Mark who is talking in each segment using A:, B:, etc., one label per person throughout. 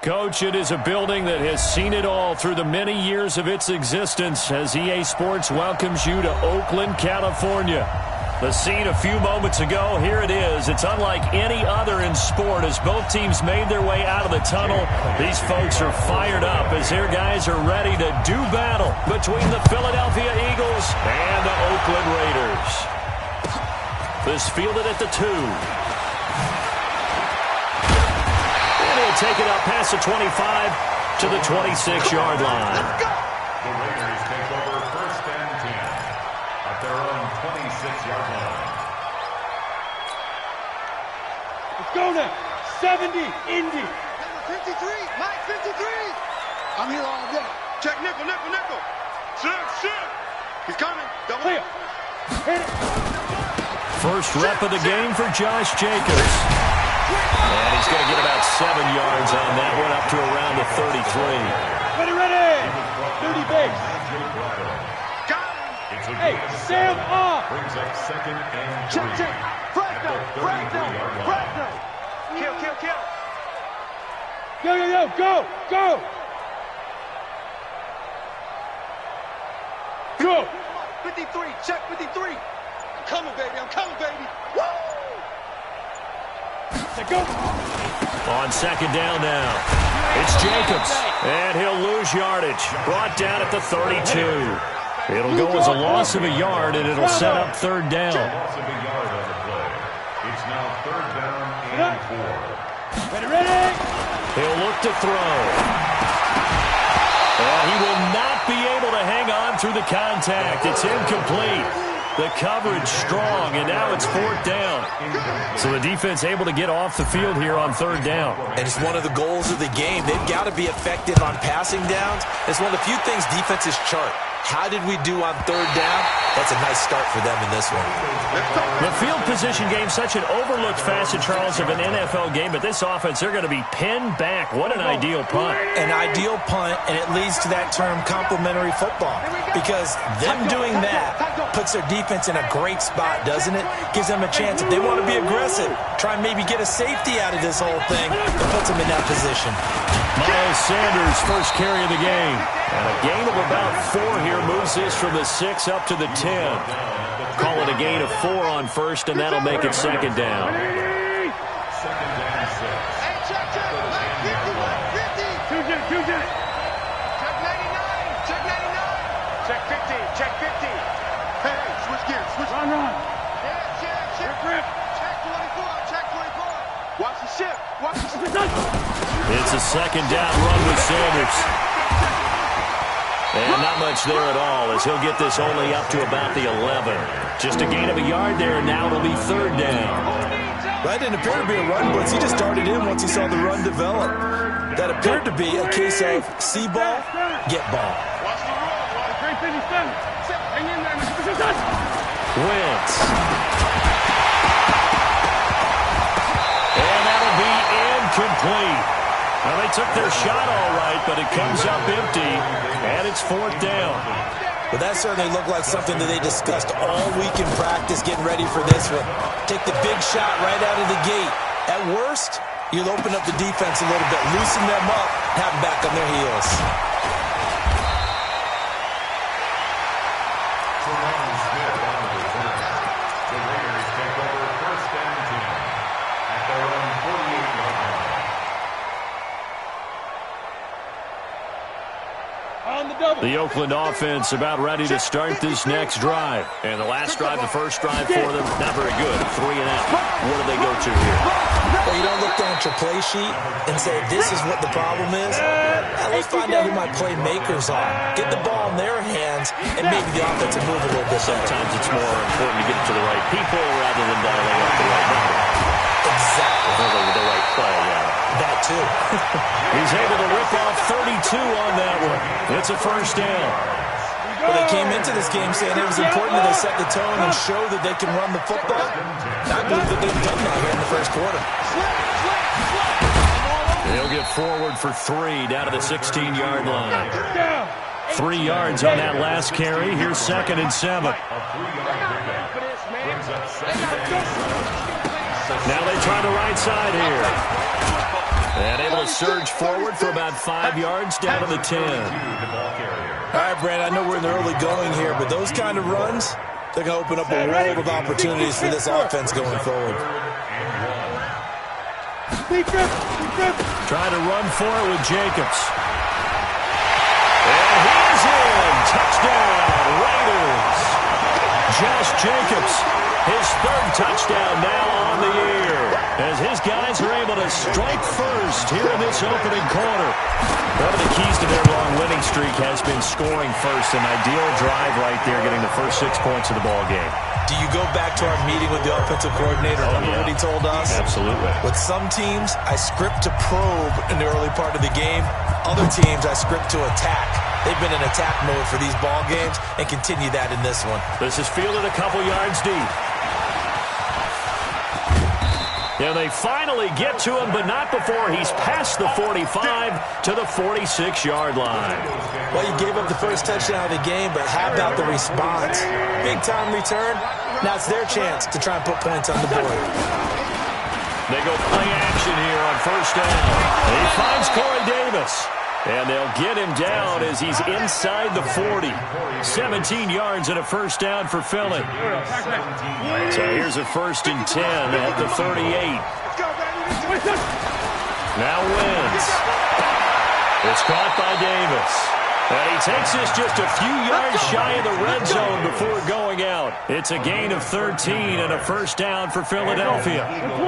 A: Coach, it is a building that has seen it all through the many years of its existence as EA Sports welcomes you to Oakland, California. The scene a few moments ago, here it is. It's unlike any other in sport as both teams made their way out of the tunnel. These folks are fired up as their guys are ready to do battle between the Philadelphia Eagles and the Oakland Raiders. This fielded at the 2. And he'll take it up past the 25 to the 26-yard line.
B: Let's go! The Raiders take over 1st and 10 at their own 26-yard line.
C: Let's go now. 70, Indy.
D: Number 53, Mike 53. I'm here all day. Check nickel, nickel, nickel. Shift. He's coming. Double.
C: Clear. Hit it.
A: First rep of the game for Josh Jacobs. And he's going to get about 7 yards on that one, up to around the 33.
C: Ready. 30 base.
D: Got him.
C: Hey, Sam off.
B: Brings up 2nd and 3.
D: Check. Frag down. Kill.
C: Go.
D: 53, check 53. I'm coming, baby. Woo!
C: Let's go.
A: On 2nd down now. It's Jacobs. And he'll lose yardage. Brought down at the 32. It'll go as a loss of a yard, and it'll set up 3rd down.
B: Loss of a yard on the play. It's now 3rd down and 4.
C: Ready.
A: He'll look to throw. And he will not be able to hang on through the contact. It's incomplete. The coverage strong, and now it's 4th down. So the defense able to get off the field here on 3rd down.
E: And it's one of the goals of the game. They've got to be effective on passing downs. It's one of the few things defenses chart. How did we do on 3rd down? That's a nice start for them in this one.
A: The field position game, such an overlooked facet, Charles, of an NFL game, but this offense, they're going to be pinned back. What an ideal punt.
E: An ideal punt, and it leads to that term complementary football, because them doing that puts their defense in a great spot, doesn't it? Gives them a chance, if they want to be aggressive, try and maybe get a safety out of this whole thing, it puts them in that position.
A: Miles Sanders, first carry of the game. And a gain of about 4 here moves this from the 6 up to the 10. Call it a gain of 4 on 1st, and that'll make it 2nd down.
B: 2nd and 6.
D: Hey, check. Mike 50.
C: Check 99.
D: Check 50. Hey, switch gears.
C: Run.
D: Yeah, check.
C: Grip.
D: Check 24. Watch the shift.
A: It's a 2nd down run with Sanders. And not much there at all, as he'll get this only up to about the 11. Just a gain of a yard there, and now it'll be 3rd down.
E: That didn't appear to be a run blitz. He just darted in once he saw the run develop. That appeared to be a case of see ball, get ball.
D: Watch the roll.
C: Great 57. Hang in there.
A: Wentz. And that'll be incomplete. Well, they took their shot all right, but it comes up empty, and it's 4th down.
E: But that certainly looked like something that they discussed all week in practice, getting ready for this one. Take the big shot right out of the gate. At worst, you'll open up the defense a little bit, loosen them up, have them back on their heels.
B: The Raiders take over 1st and 10 at their own 48-yard line.
A: The Oakland offense about ready to start this next drive. And the last drive, the first drive for them, not very good. 3 and out. What do they go to here?
E: Well, you don't look down at your play sheet and say, this is what the problem is. Now, let's find out who my playmakers are. Get the ball in their hands, and maybe the offense will move a little bit.
A: Sometimes it's more important to get it to the right people rather than dialing up the right number.
E: Exactly.
A: The right play, yeah.
E: That, too.
A: He's able to rip off 32 on that one. It's a 1st down.
E: Well, they came into this game saying it was important that they set the tone and show that they can run the football. And I believe that they've done that here in the first quarter.
A: They'll get forward for 3 down to the 16-yard line. 3 yards on that last carry. Here's 2nd and 7. Now they try the right side here. And able to surge forward for about 5 yards down to the 10.
E: All right, Brandon, I know we're in the early going here, but those kind of runs, they're going to open up a world of opportunities for this offense going forward.
A: Trying to run for it with Jacobs. And he's in. Touchdown, Raiders. Josh Jacobs, his 3rd touchdown now on the year, as his guys are able to strike first here in this opening quarter. One of the keys to their long winning streak has been scoring first. An ideal drive right there, getting the first 6 points of the ball game.
E: Do you go back to our meeting with the offensive coordinator? Remember what he told us?
A: Absolutely.
E: With some teams, I script to probe in the early part of the game. Other teams, I script to attack. They've been in attack mode for these ball games and continue that in this one.
A: This is fielded a couple yards deep. And they finally get to him, but not before he's past the 45 to the 46-yard line.
E: Well, you gave up the first touchdown of the game, but how about the response? Big-time return. Now it's their chance to try and put points on the board.
A: They go play action here on first down. He finds Corey Davis. And they'll get him down as he's inside the 40. 17 yards and a first down for Philly. So here's a 1st and 10 at the 38. Now Wentz. It's caught by Davis. And he takes this just a few yards shy of the red zone before going out. It's a gain of 13 and a first down for Philadelphia.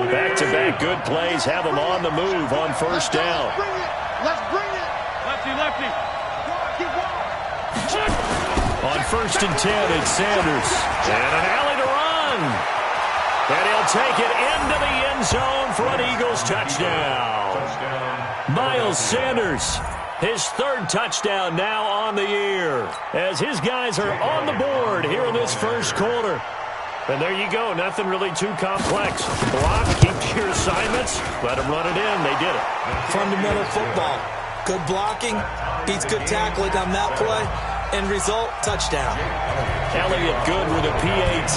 A: Back-to-back good plays have them on the move on first down.
D: Let's bring it.
C: Lefty.
A: On 1st and 10, it's Sanders. And an alley to run. And he'll take it into the end zone for an Eagles touchdown. Miles Sanders, his 3rd touchdown now on the year, as his guys are on the board here in this first quarter. And there you go. Nothing really too complex. Block, keep to your assignments, let them run it in. They did it.
E: Fundamental football. Good blocking, beats good tackling on that play. End result, touchdown.
A: Elliott good with a PAT.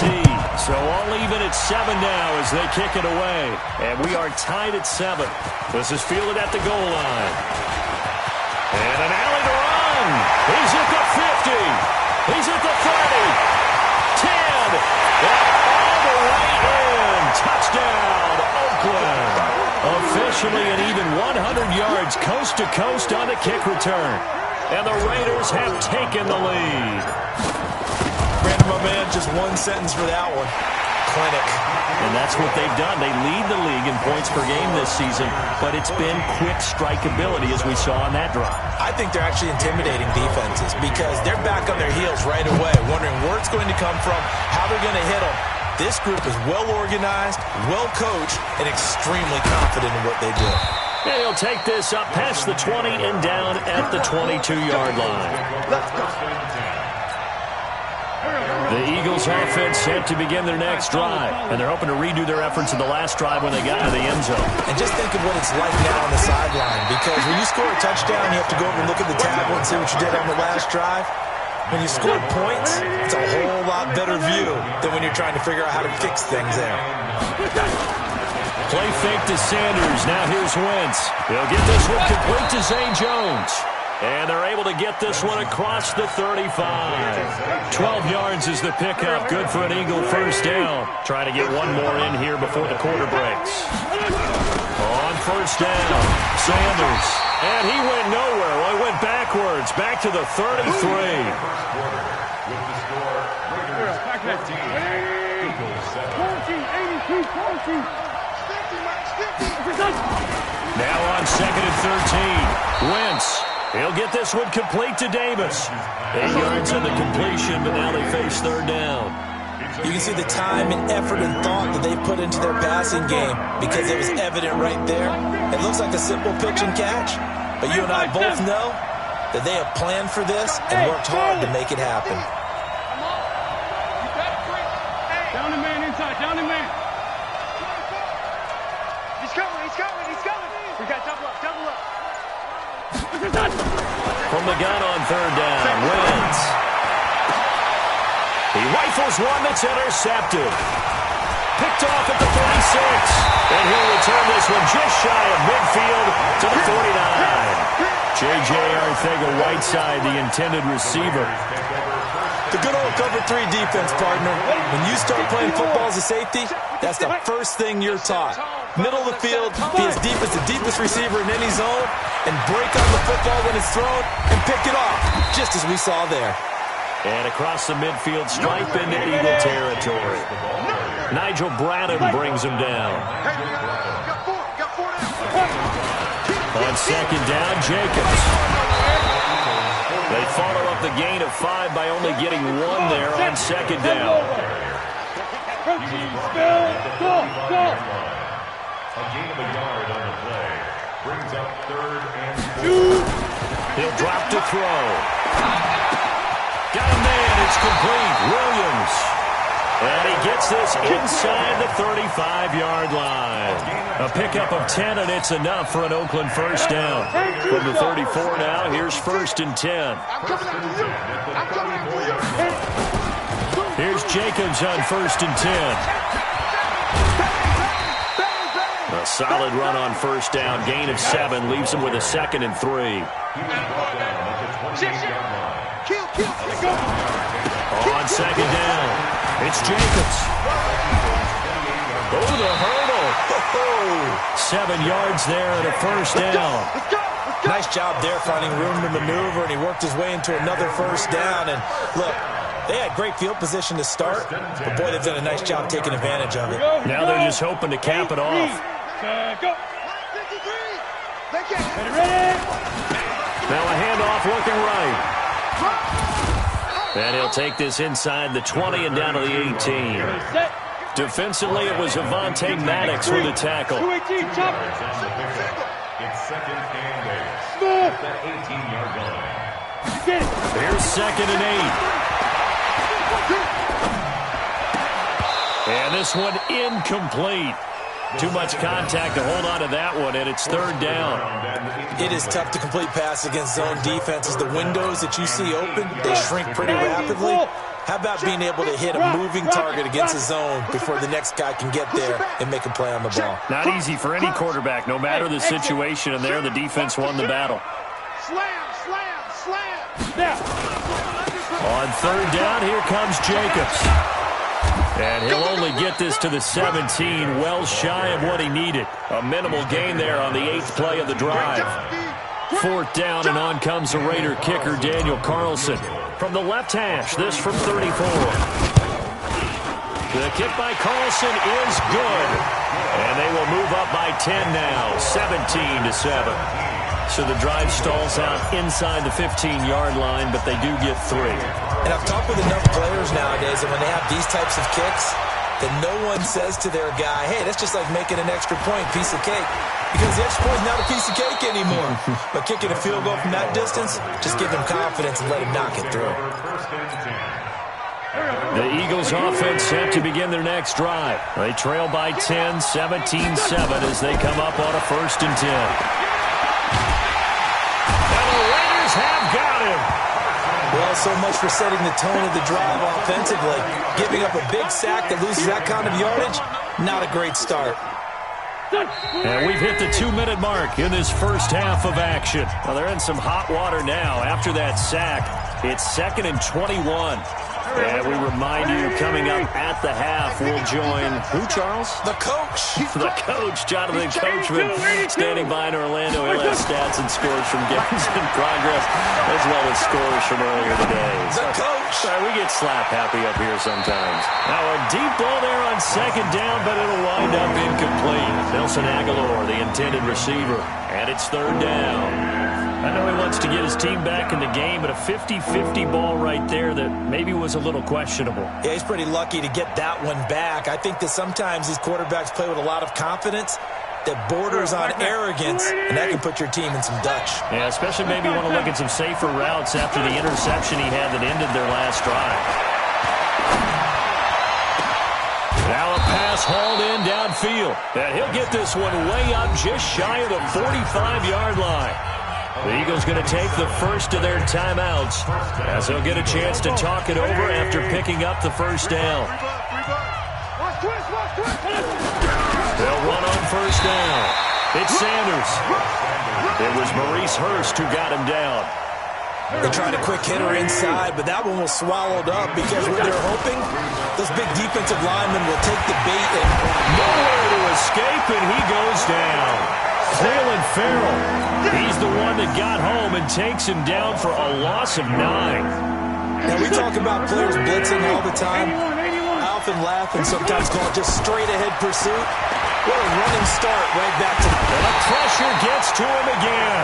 A: So all even at 7 now as they kick it away. And we are tied at 7. This is fielded at the goal line. And an alley to run. He's at the 50. He's at the 30. 10. And all the way in. Touchdown, Oakland. Officially an even 100 yards coast to coast on the kick return. And the Raiders have taken the lead.
E: Brandon, my man, just one sentence for that one. Clinic.
A: And that's what they've done. They lead the league in points per game this season, but it's been quick strikeability as we saw on that drive.
E: I think they're actually intimidating defenses because they're back on their heels right away, wondering where it's going to come from, how they're going to hit them. This group is well-organized, well-coached, and extremely confident in what they do.
A: And he'll take this up past the 20 and down at the 22-yard line. The Eagles offense set to begin their next drive, and they're hoping to redo their efforts in the last drive when they got to the end zone.
E: And just think of what it's like now on the sideline, because when you score a touchdown, you have to go over and look at the tablet and see what you did on the last drive. When you score points, it's a whole lot better view than when you're trying to figure out how to fix things there.
A: Play fake to Sanders. Now here's Wentz. He'll get this one complete to Zay Jones. And they're able to get this one across the 35. 12 yards is the pickup. Good for an Eagle first down. Trying to get one more in here before the quarter breaks. On first down, Sanders. And he went nowhere. Well, he went backwards. Back to the 33. Now on 2nd and 13. Wentz. He'll get this one complete to Davis. 8 yards on the completion, but now they face 3rd down.
E: You can see the time and effort and thought that they put into their passing game because it was evident right there. It looks like a simple pitch and catch, but you and I both know that they have planned for this and worked hard to make it happen.
C: Down the man inside, down the man.
D: He's coming. We got double up.
A: From the gun on 3rd down, Wentz. He rifles one that's intercepted. picked off at the 36. And he'll return this one just shy of midfield to the 49. J.J. Arcega-Whiteside, the intended receiver.
E: The good old cover 3 defense, partner. When you start playing football as a safety, that's the first thing you're taught. Middle of the field, be as deep as the deepest receiver in any zone, and break on the football when it's thrown and pick it off, just as we saw there.
A: And across the midfield stripe into Eagle territory. Nigel Bradham brings him down. On second down, Jacobs. They follow up the gain of 5 by only getting 1 there on second down.
B: A gain of a yard on the play. Brings up 3rd and 4.
A: He'll drop to throw. Got a man. It's complete. Williams. And he gets this inside the 35-yard line. A pickup of 10, and it's enough for an Oakland first down. From the 34 now, here's 1st and 10. Here's Jacobs on 1st and 10. A solid run on first down. Gain of 7 leaves him with a 2nd and 3. On second down, it's Jacobs. Oh, the hurdle. 7 yards there and a first down.
E: Nice job there finding room to maneuver, and he worked his way into another first down. And look, they had great field position to start, but boy, they've done a nice job taking advantage of it.
A: Now they're just hoping to cap it off. Now a handoff looking right. And he'll take this inside the 20 and down to the 18. Defensively, it was Avonte Maddox with the tackle.
B: It's 2nd and 8. At the 18-yard line.
A: Here's 2nd and 8. And this one incomplete. Too much contact to hold on to that one, and it's 3rd down.
E: It is tough to complete pass against zone defenses. The windows that you see open, they shrink pretty rapidly. How about being able to hit a moving target against a zone before the next guy can get there and make a play on the ball?
A: Not easy for any quarterback, no matter the situation, and there the defense won the battle. On 3rd down, here comes Jacobs. And he'll only get this to the 17, well shy of what he needed. A minimal gain there on the 8th play of the drive. 4th down, and on comes the Raider kicker, Daniel Carlson. From the left hash, this from 34. The kick by Carlson is good. And they will move up by 10 now, 17-7. So the drive stalls out inside the 15-yard line, but they do get 3.
E: And I've talked with enough players nowadays that when they have these types of kicks, that no one says to their guy, hey, that's just like making an extra point, piece of cake. Because the extra point is not a piece of cake anymore. But kicking a field goal from that distance, just give him confidence and let him knock it through.
A: The Eagles offense set to begin their next drive. They trail by 10, 17-7 as they come up on a 1st and 10. And the Raiders have got him.
E: Well, so much for setting the tone of the drive offensively. Giving up a big sack that loses that kind of yardage, not a great start.
A: And we've hit the 2-minute mark in this first half of action. Well, they're in some hot water now after that sack. It's 2nd and 21. And we remind you, coming up at the half, we'll join who, Charles?
E: The coach.
A: The coach, Jonathan Coachman, standing by in Orlando. He'll have stats and scores from games in progress, as well as scores from earlier today.
E: The coach.
A: Sorry, we get slap happy up here sometimes. Now a deep ball there on second down, but it'll wind up incomplete. Nelson Aguilar, the intended receiver, and it's 3rd down. I know he wants to get his team back in the game, but a 50-50 ball right there that maybe was a little questionable.
E: Yeah, he's pretty lucky to get that one back. I think that sometimes these quarterbacks play with a lot of confidence that borders on arrogance, and that can put your team in some Dutch.
A: Yeah, especially maybe want to look at some safer routes after the interception he had that ended their last drive. Now a pass hauled in downfield. And he'll get this one way up just shy of the 45-yard line. The Eagles going to take the first of their timeouts as they'll get a chance to talk it over after picking up the first down. They'll run on first down. It's Sanders. It was Maurice Hurst who got him down.
E: They tried a quick hitter inside, but that one was swallowed up because what they're hoping, those big defensive linemen will take the bait and
A: nowhere to escape, and he goes down. Cleveland Farrell, he's the one that got home and takes him down for a loss of 9.
E: Now, we talk about players blitzing all the time. I often laugh and sometimes call it just straight-ahead pursuit. What a running start right back to the...
A: And the pressure gets to him again.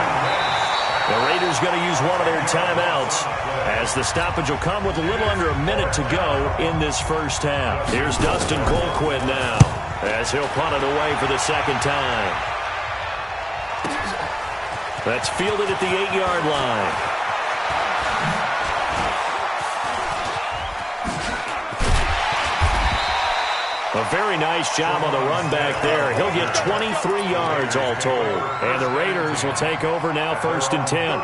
A: The Raiders going to use one of their timeouts as the stoppage will come with a little under a minute to go in this first half. Here's Dustin Colquitt now as he'll punt it away for the second time. That's fielded at the 8-yard line. A very nice job on the run back there. He'll get 23 yards all told. And the Raiders will take over now, 1st and 10.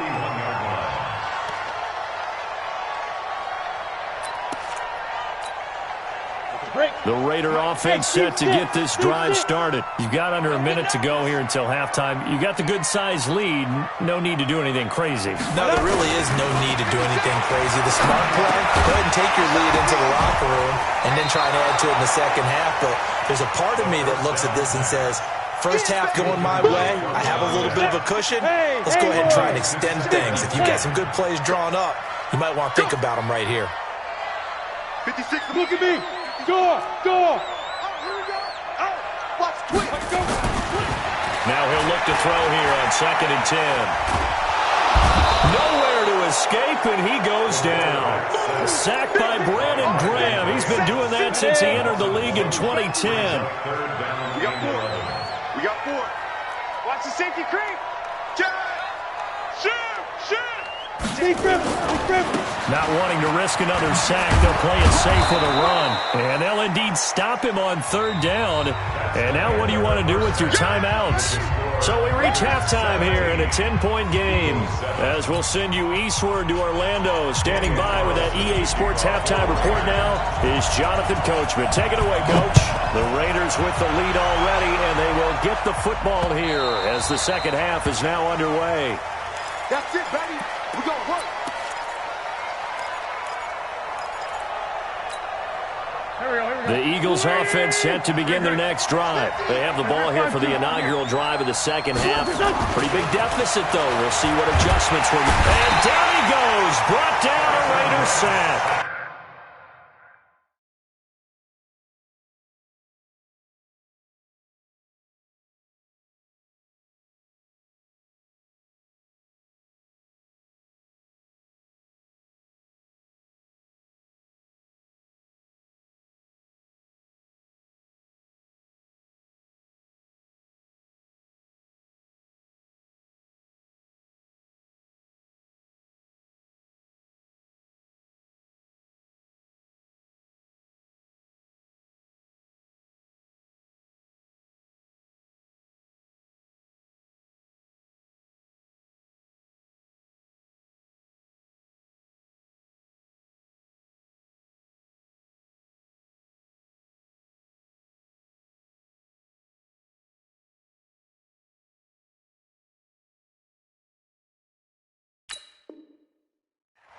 A: The Raider offense set to get this drive started. You've got under a minute to go here until halftime. You got the good-sized lead. No need to do anything crazy.
E: No, there really is no need to do anything crazy. The smart play, go ahead and take your lead into the locker room and then try and add to it in the second half. But there's a part of me that looks at this and says, first half going my way, I have a little bit of a cushion. Let's go ahead and try and extend things. If you've got some good plays drawn up, you might want to think about them right here.
D: 56,
C: Look at me. Go.
D: Oh, here we go. Oh, watch twitch.
A: Now he'll look to throw here on 2nd and 10. Nowhere to escape, and he goes down. A sack by Brandon Graham. He's been doing that since he entered the league in 2010.
D: We got 4. Watch the safety creep. Shoot.
A: Not wanting to risk another sack, they'll play it safe with a run. And they'll indeed stop him on 3rd down. And now what do you want to do with your timeouts? So we reach halftime here in a 10-point game. As we'll send you eastward to Orlando. Standing by with that EA Sports halftime report now is Jonathan Coachman. Take it away, Coach. The Raiders with the lead already, and they will get the football here as the second half is now underway.
D: That's it, baby. We're going to work.
A: The Eagles offense set to begin their next drive. They have the ball here for the inaugural drive of the second half. Pretty big deficit, though. We'll see what adjustments will be. And down he goes. Brought down a Raiders sack.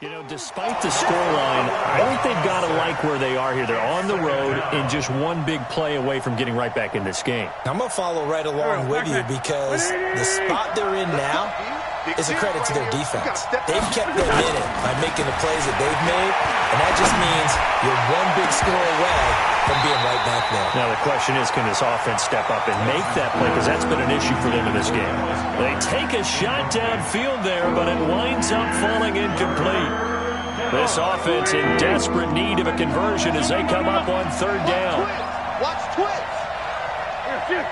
A: You know, despite the scoreline, I think they've got to like where they are here. They're on the road and just one big play away from getting right back in this game.
E: I'm going to follow right along with you because the spot they're in now is a credit to their defense. They've kept them in it by making the plays that they've made, and that just means you're one big score away from being right back there.
A: Now the question is, can this offense step up and make that play? Because that's been an issue for them in this game. They take a shot downfield there, but it winds up falling incomplete. This offense in desperate need of a conversion as they come up on 3rd down.
D: Watch twitch.
C: Here.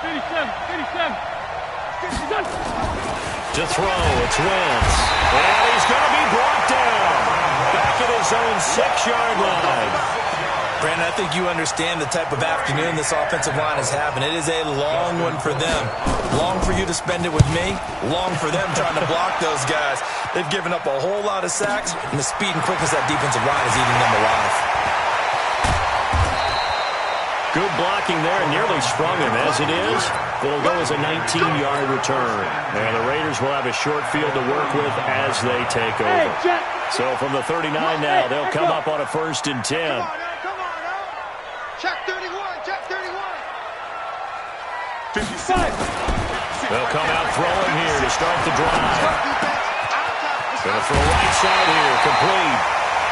C: 87.
A: To throw, it's Wentz. And he's going to be brought down. Back at his own 6-yard line.
E: Brandon, I think you understand the type of afternoon this offensive line is having. It is a long one for them. Long for you to spend it with me. Long for them trying to block those guys. They've given up a whole lot of sacks, and the speed and quickness of that defensive line is eating them alive.
A: Good blocking there, and nearly sprung him. As it is, it'll go as a 19-yard return. And the Raiders will have a short field to work with as they take over. So from the 39 now, they'll come up on a 1st and 10.
D: Come on, now. Check 31, check 31. 56.
A: They'll come out throwing here to start the drive. Going to throw right side here, complete.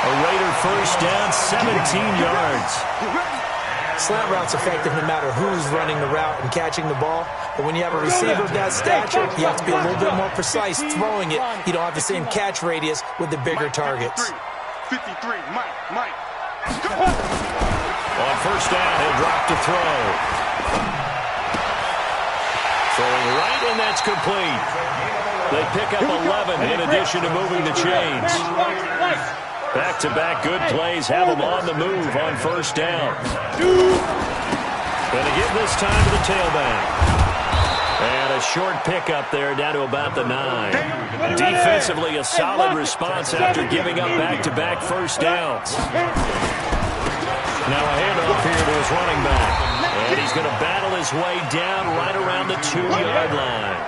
A: A Raider 1st down, 17 yards.
E: Slant route's effective no matter who's running the route and catching the ball. But when you have a receiver of that stature, you have to be a little bit more precise throwing it. You don't have the same catch radius with the bigger targets.
D: 53, Mike.
A: On 1st down, he'll drop to throw. Throwing right, and that's complete. They pick up 11 in addition to moving the chains. Back-to-back good plays have them on the move on 1st down. Going to give this time to the tailback. And a short pickup there down to about the 9. Defensively, a solid response after giving up back-to-back 1st downs. Now a handoff here to his running back. And he's going to battle his way down right around the 2-yard line.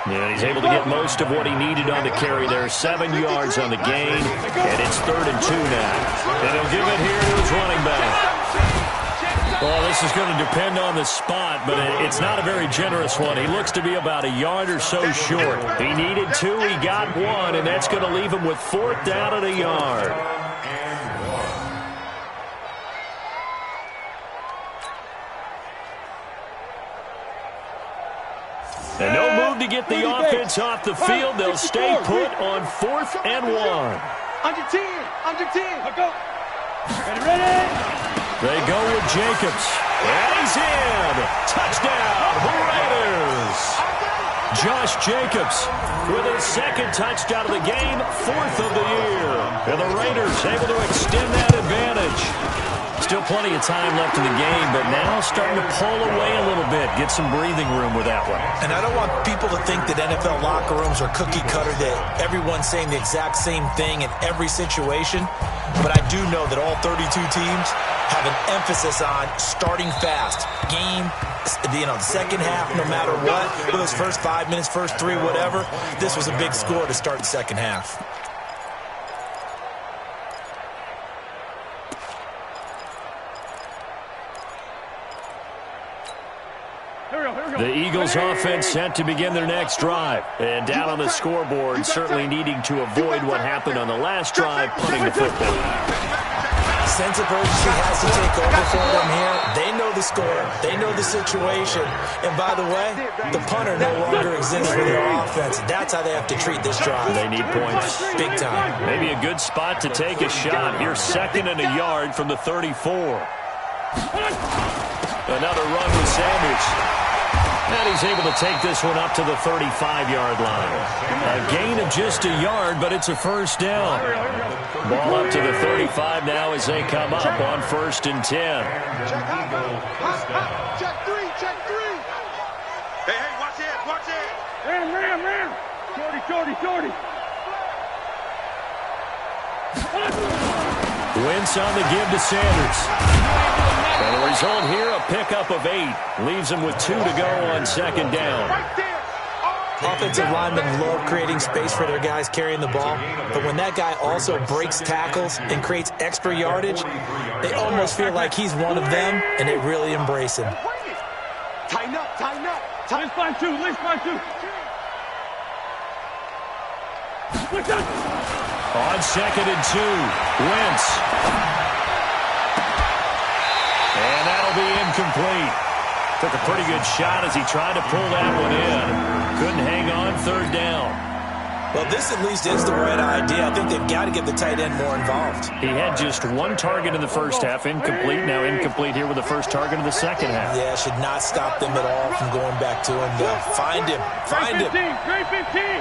A: Yeah, he's able to get most of what he needed on the carry there. 7 yards on the gain, and it's 3rd and 2 now. And he'll give it here to his running back. Well, this is going to depend on the spot, but it's not a very generous one. He looks to be about a yard or so short. He needed 2, he got 1, and that's going to leave him with 4th down and a yard. And no move to get the offense off the field. They'll stay put on 4th and 1.
D: Under 10.
C: Go. Ready?
A: They go with Jacobs. And he's in. Touchdown, Raiders. Josh Jacobs with his 2nd touchdown of the game, 4th of the year. And the Raiders able to extend that advantage. Still plenty of time left in the game, but now starting to pull away a little bit. Get some breathing room with that one.
E: And I don't want people to think that NFL locker rooms are cookie cutter, that everyone's saying the exact same thing in every situation. But I do know that all 32 teams have an emphasis on starting fast. Game, the second half, no matter what, those first 5 minutes, first 3, whatever, this was a big score to start the second half.
A: The Eagles offense set to begin their next drive. And down on the scoreboard, certainly needing to avoid what happened on the last drive, punting the football.
E: Sense of urgency has to take over for them here. They know the score. They know the situation. And by the way, the punter no longer exists for their offense. That's how they have to treat this drive.
A: They need points.
E: Big time.
A: Maybe a good spot to take a shot. Here's 2nd and a yard from the 34. Another run with Sanders. And he's able to take this one up to the 35-yard line. A gain of just a yard, but it's a 1st down. Ball up to the 35 now as they come up on 1st and 10.
D: Check 3. Hey, watch it.
C: Ram. Shorty.
A: Wentz on the give to Sanders. And the result here, a pickup of 8. Leaves him with 2 to go on 2nd down.
E: Offensive linemen love creating space for their guys carrying the ball. But when that guy also breaks tackles and creates extra yardage, they almost feel like he's one of them, and they really embrace him.
D: Tighten up.
C: Let's find 2.
A: On 2nd and 2, Wentz. And that'll be incomplete. Took a pretty good shot as he tried to pull that one in. Couldn't hang on 3rd down.
E: Well, this at least is the right idea. I think they've got to get the tight end more involved.
A: He had just 1 target in the 1st half, incomplete. Now incomplete here with the 1st target of the 2nd half.
E: Yeah, should not stop them at all from going back to him. Find him.
C: Great 15.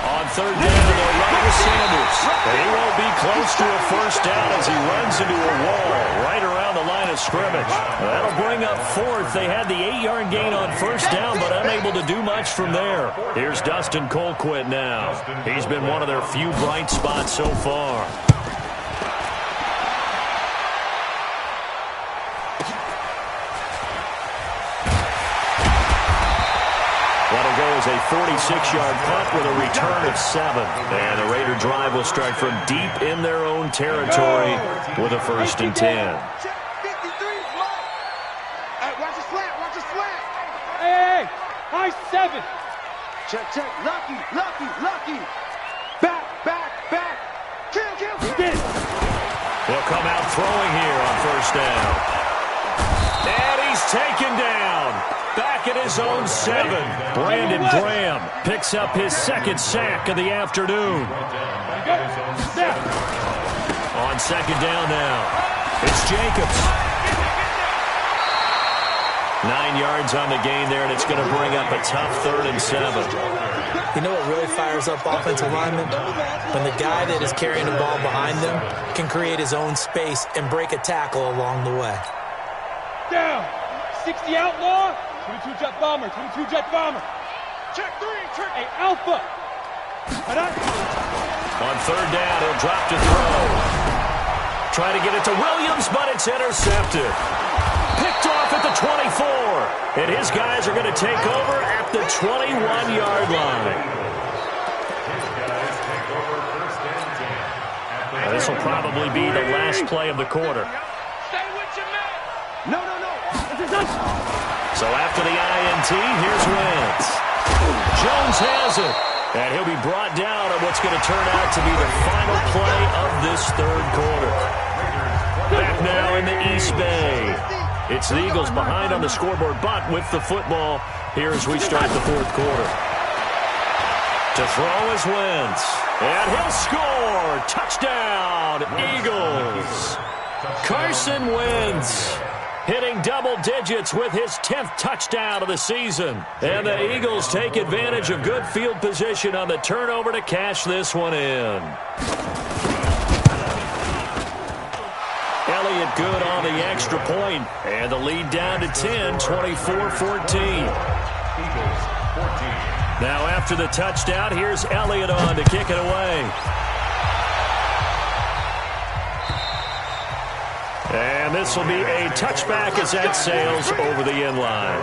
A: On 3rd down, they'll run with Sanders. And he won't be close to a 1st down as he runs into a wall right around the line of scrimmage. That'll bring up 4th. They had the 8-yard gain on 1st down, but unable to do much from there. Here's Dustin Colquitt now. He's been one of their few bright spots so far. 46-yard punt with a return of 7. And the Raider drive will start from deep in their own territory with a 1st and 10.
D: Watch the slant, watch the slant.
C: Hey, high 7.
D: Check. Lucky. Back. Kill.
C: Get it.
A: He'll come out throwing here on 1st down. And he's taken down. Back at his own 7. Brandon Graham picks up his 2nd sack of the afternoon. On 2nd down now, it's Jacobs. 9 yards on the gain there, and it's going to bring up a tough 3rd and 7.
E: You know what really fires up offensive linemen? When the guy that is carrying the ball behind them can create his own space and break a tackle along the way.
C: Down. 60 outlaw. 22 jet bomber.
D: Check 3.
C: Hey, Alpha.
A: On 3rd down, he'll drop to throw. Try to get it to Williams, but it's intercepted. Picked off at the 24. And his guys are going to take over at the 21-yard line. This will probably be the last play of the quarter.
D: Stay with your man. No.
A: So after the INT, here's Wentz. Jones has it. And he'll be brought down on what's going to turn out to be the final play of this 3rd quarter. Back now in the East Bay. It's the Eagles behind on the scoreboard, but with the football here as we start the 4th quarter. To throw is Wentz. And he'll score. Touchdown, Eagles. Carson Wentz hitting double digits with his 10th touchdown of the season. And the Eagles take advantage of good field position on the turnover to cash this one in. Elliott good on the extra point, and the lead down to 10, 24-14. Now after the touchdown, here's Elliott on to kick it away. And this will be a touchback as that sails over the end line.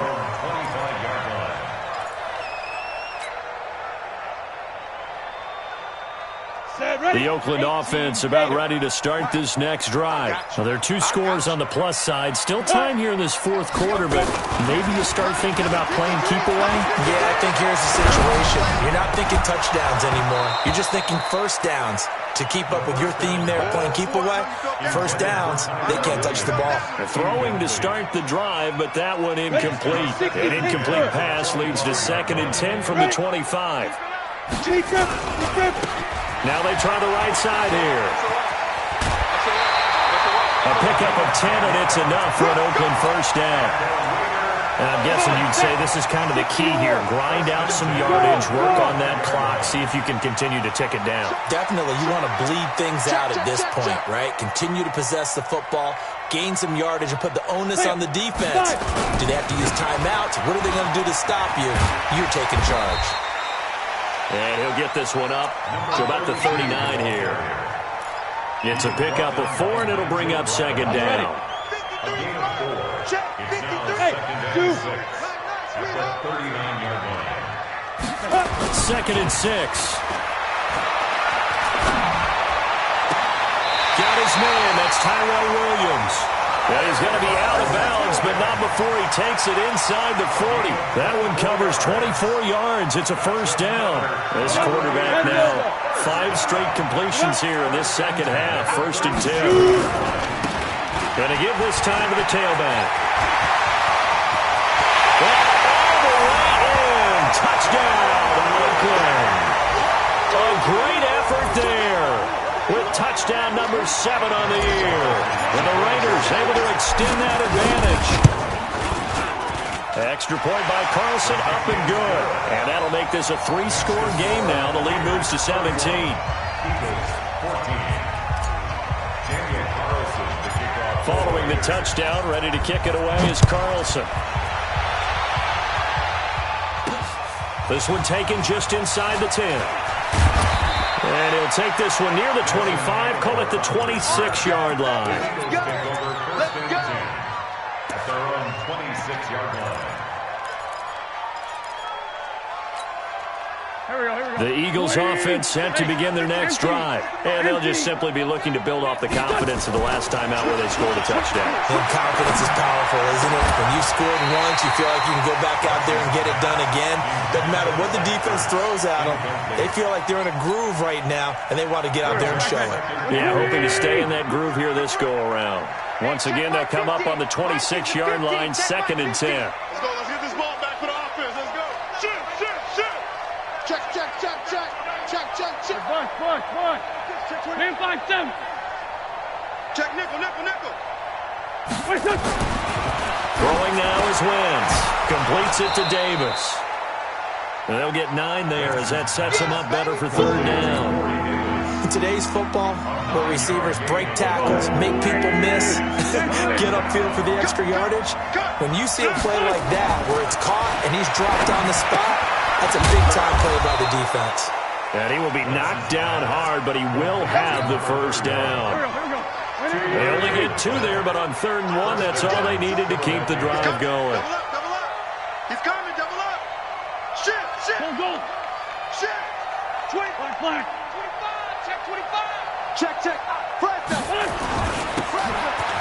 A: The Oakland offense about ready to start this next drive. Now, there are 2 scores on the plus side. Still time here in this 4th quarter, but maybe you start thinking about playing keep away?
E: Yeah, I think here's the situation. You're not thinking touchdowns anymore. You're just thinking 1st downs. To keep up with your theme there, playing keep away, 1st downs, they can't touch the ball.
A: Throwing to start the drive, but that one incomplete. An incomplete pass leads to 2nd and 10 from the 25. Now they try the right side here. A pickup of 10, and it's enough for an Oakland 1st down. And I'm guessing you'd say this is kind of the key here. Grind out some yardage, work on that clock, see if you can continue to tick it down.
E: Definitely. You want to bleed things out at this point, right? Continue to possess the football, gain some yardage, and put the onus on the defense. Do they have to use timeouts? What are they going to do to stop you? You're taking charge.
A: And he'll get this one up to about the 39 here. It's a pickup of 4, and it'll bring up 2nd down.
C: Hey, 2.
A: 2nd and 6. Got his man. That's Tyrell Williams. And he's going to be out of bounds, but not before he takes it inside the 40. That one covers 24 yards. It's a 1st down. This quarterback now, 5 straight completions here in this 2nd half. 1st and 10. Going to give this time to the tailback. All the way in. Touchdown, Oakland. A great effort there with touchdown number 7 on the year. And the Raiders able to extend that advantage. Extra point by Carlson, up and good. And that'll make this a 3-score game now. The lead moves to 17. Following the touchdown, ready to kick it away is Carlson. This one taken just inside the 10. And he'll take this one near the 25, call it the 26-yard line.
D: Let's go.
B: At their own 26-yard line.
A: The Eagles offense set to begin their next drive. And they'll just simply be looking to build off the confidence of the last time out where they scored a touchdown.
E: And confidence is powerful, isn't it? When you scored once, you feel like you can go back out there and get it done again. Doesn't matter what the defense throws at them. They feel like they're in a groove right now, and they want to get out there and show it.
A: Yeah, hoping to stay in that groove here this go-around. Once again, they'll come up on the 26-yard line, 2nd and 10.
D: Let's go. Let's get this ball back for the offense. Let's go. Shift, shift, shift. Check, check, check, check. Check, check, check.
C: Boy. 10-5-7.
D: Check nickel, nickel, nickel.
A: Throwing now is Wentz. Completes it to Davis. And they'll get 9 there as that sets them up better for 3rd down.
E: In today's football, where receivers break tackles, make people miss, get upfield for the extra yardage, when you see a play like that where it's caught and he's dropped on the spot, that's a big-time play by the defense.
A: And he will be knocked down hard, but he will have the 1st down. They only get 2 there, but on 3rd and 1, that's all they needed to keep the drive going.
D: Double up, double up. He's coming, double up. Shift, shift.
C: Go.
D: Shift.
C: Flag.
D: 25, check 25. Check, check.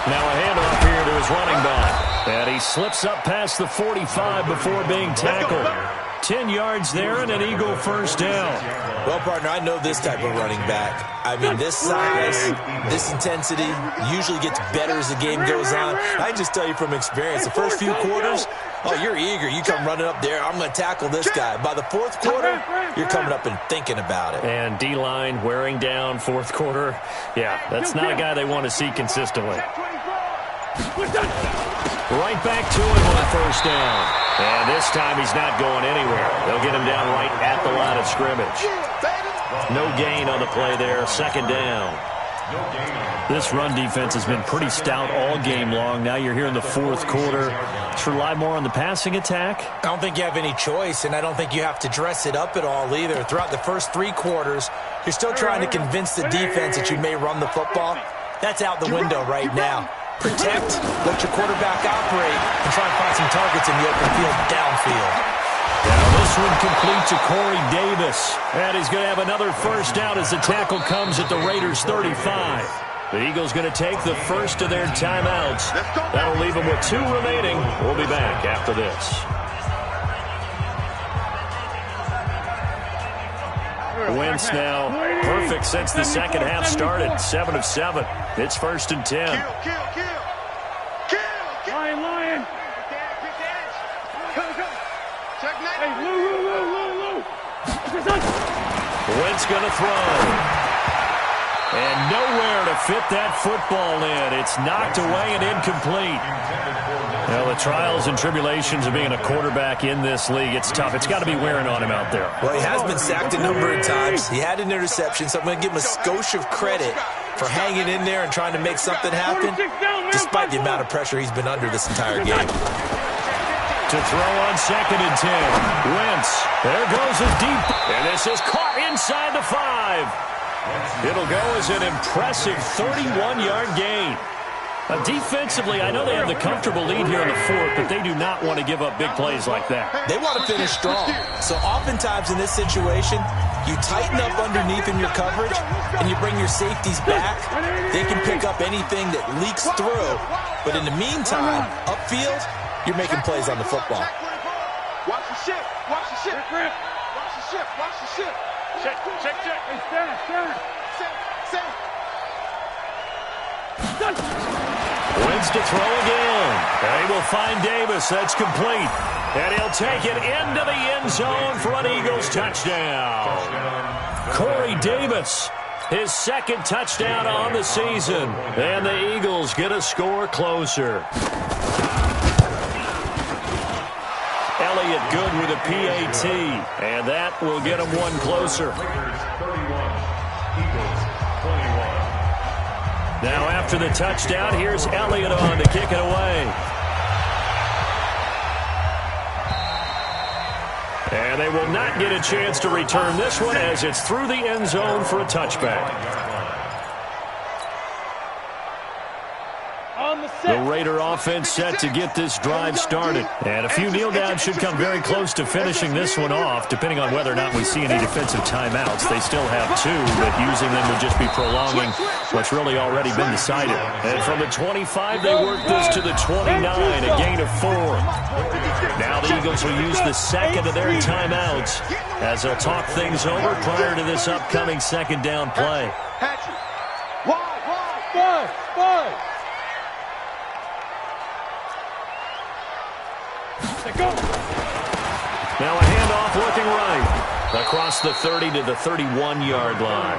A: Now a handoff here to his running back. And he slips up past the 45 before being tackled. 10 yards there and an Eagle 1st down.
E: Well, partner, I know this type of running back. I mean, this size, this intensity usually gets better as the game goes on. I can just tell you from experience, the first few quarters, oh, you're eager. You come running up there, I'm going to tackle this guy. By the 4th quarter, you're coming up and thinking about it.
A: And D-line wearing down 4th quarter. Yeah, that's not a guy they want to see consistently. Right back to him on 1st down. And this time he's not going anywhere. They'll get him down right at the line of scrimmage. No gain on the play there, 2nd down. This run defense has been pretty stout all game long. Now you're here in the 4th quarter. Let's rely more on the passing attack.
E: I don't think you have any choice, and I don't think you have to dress it up at all either. Throughout the first 3 quarters, you're still trying to convince the defense that you may run the football. That's out the window right now. Protect, let your quarterback operate, and try and find some targets in the open field downfield.
A: Now this one complete to Corey Davis. And he's going to have another 1st down as the tackle comes at the Raiders' 35. The Eagles going to take the first of their timeouts. That'll leave them with 2 remaining. We'll be back after this. Wentz now perfect since the 2nd half started. 7 of 7. It's 1st and 10.
D: Kill.
C: Lion.
D: Check
C: Hey, Lou.
A: Wentz going to throw. And nowhere to fit that football in. It's knocked away and incomplete. Well, the trials and tribulations of being a quarterback in this league, it's tough. It's got to be wearing on him out there.
E: Well, he has been sacked a number of times. He had an interception, so I'm going to give him a skosh of credit for hanging in there and trying to make something happen, despite the amount of pressure he's been under this entire game.
A: To throw on 2nd and 10. Wentz. There goes a deep. And this is caught inside the 5. It'll go as an impressive 31-yard gain. Defensively, I know they have the comfortable lead here in the 4th, but they do not want to give up big plays like that.
E: They want to finish strong. So oftentimes in this situation, you tighten up underneath in your coverage, and you bring your safeties back. They can pick up anything that leaks through. But in the meantime, upfield, you're making plays on the football.
D: Watch the ship. Watch the ship. Watch the ship. Watch the ship. Check.
C: Hey, stand.
A: Wentz to throw again. And he will find Davis. That's complete. And he'll take it into the end zone for an Eagles touchdown. Corey Davis, his 2nd touchdown on the season. And the Eagles get a score closer. Elliott good with a PAT. And that will get him 1 closer. Now after the touchdown, here's Elliott on to kick it away. And they will not get a chance to return this one as it's through the end zone for a touchback. The Raider offense set to get this drive started. And a few kneel downs should come very close to finishing this one off, depending on whether or not we see any defensive timeouts. They still have 2, but using them would just be prolonging what's really already been decided. And from the 25, they work this to the 29, a gain of 4. Now the Eagles will use the second of their timeouts as they'll talk things over prior to this upcoming second down play. Now a handoff looking right. Across the 30 to the 31-yard line.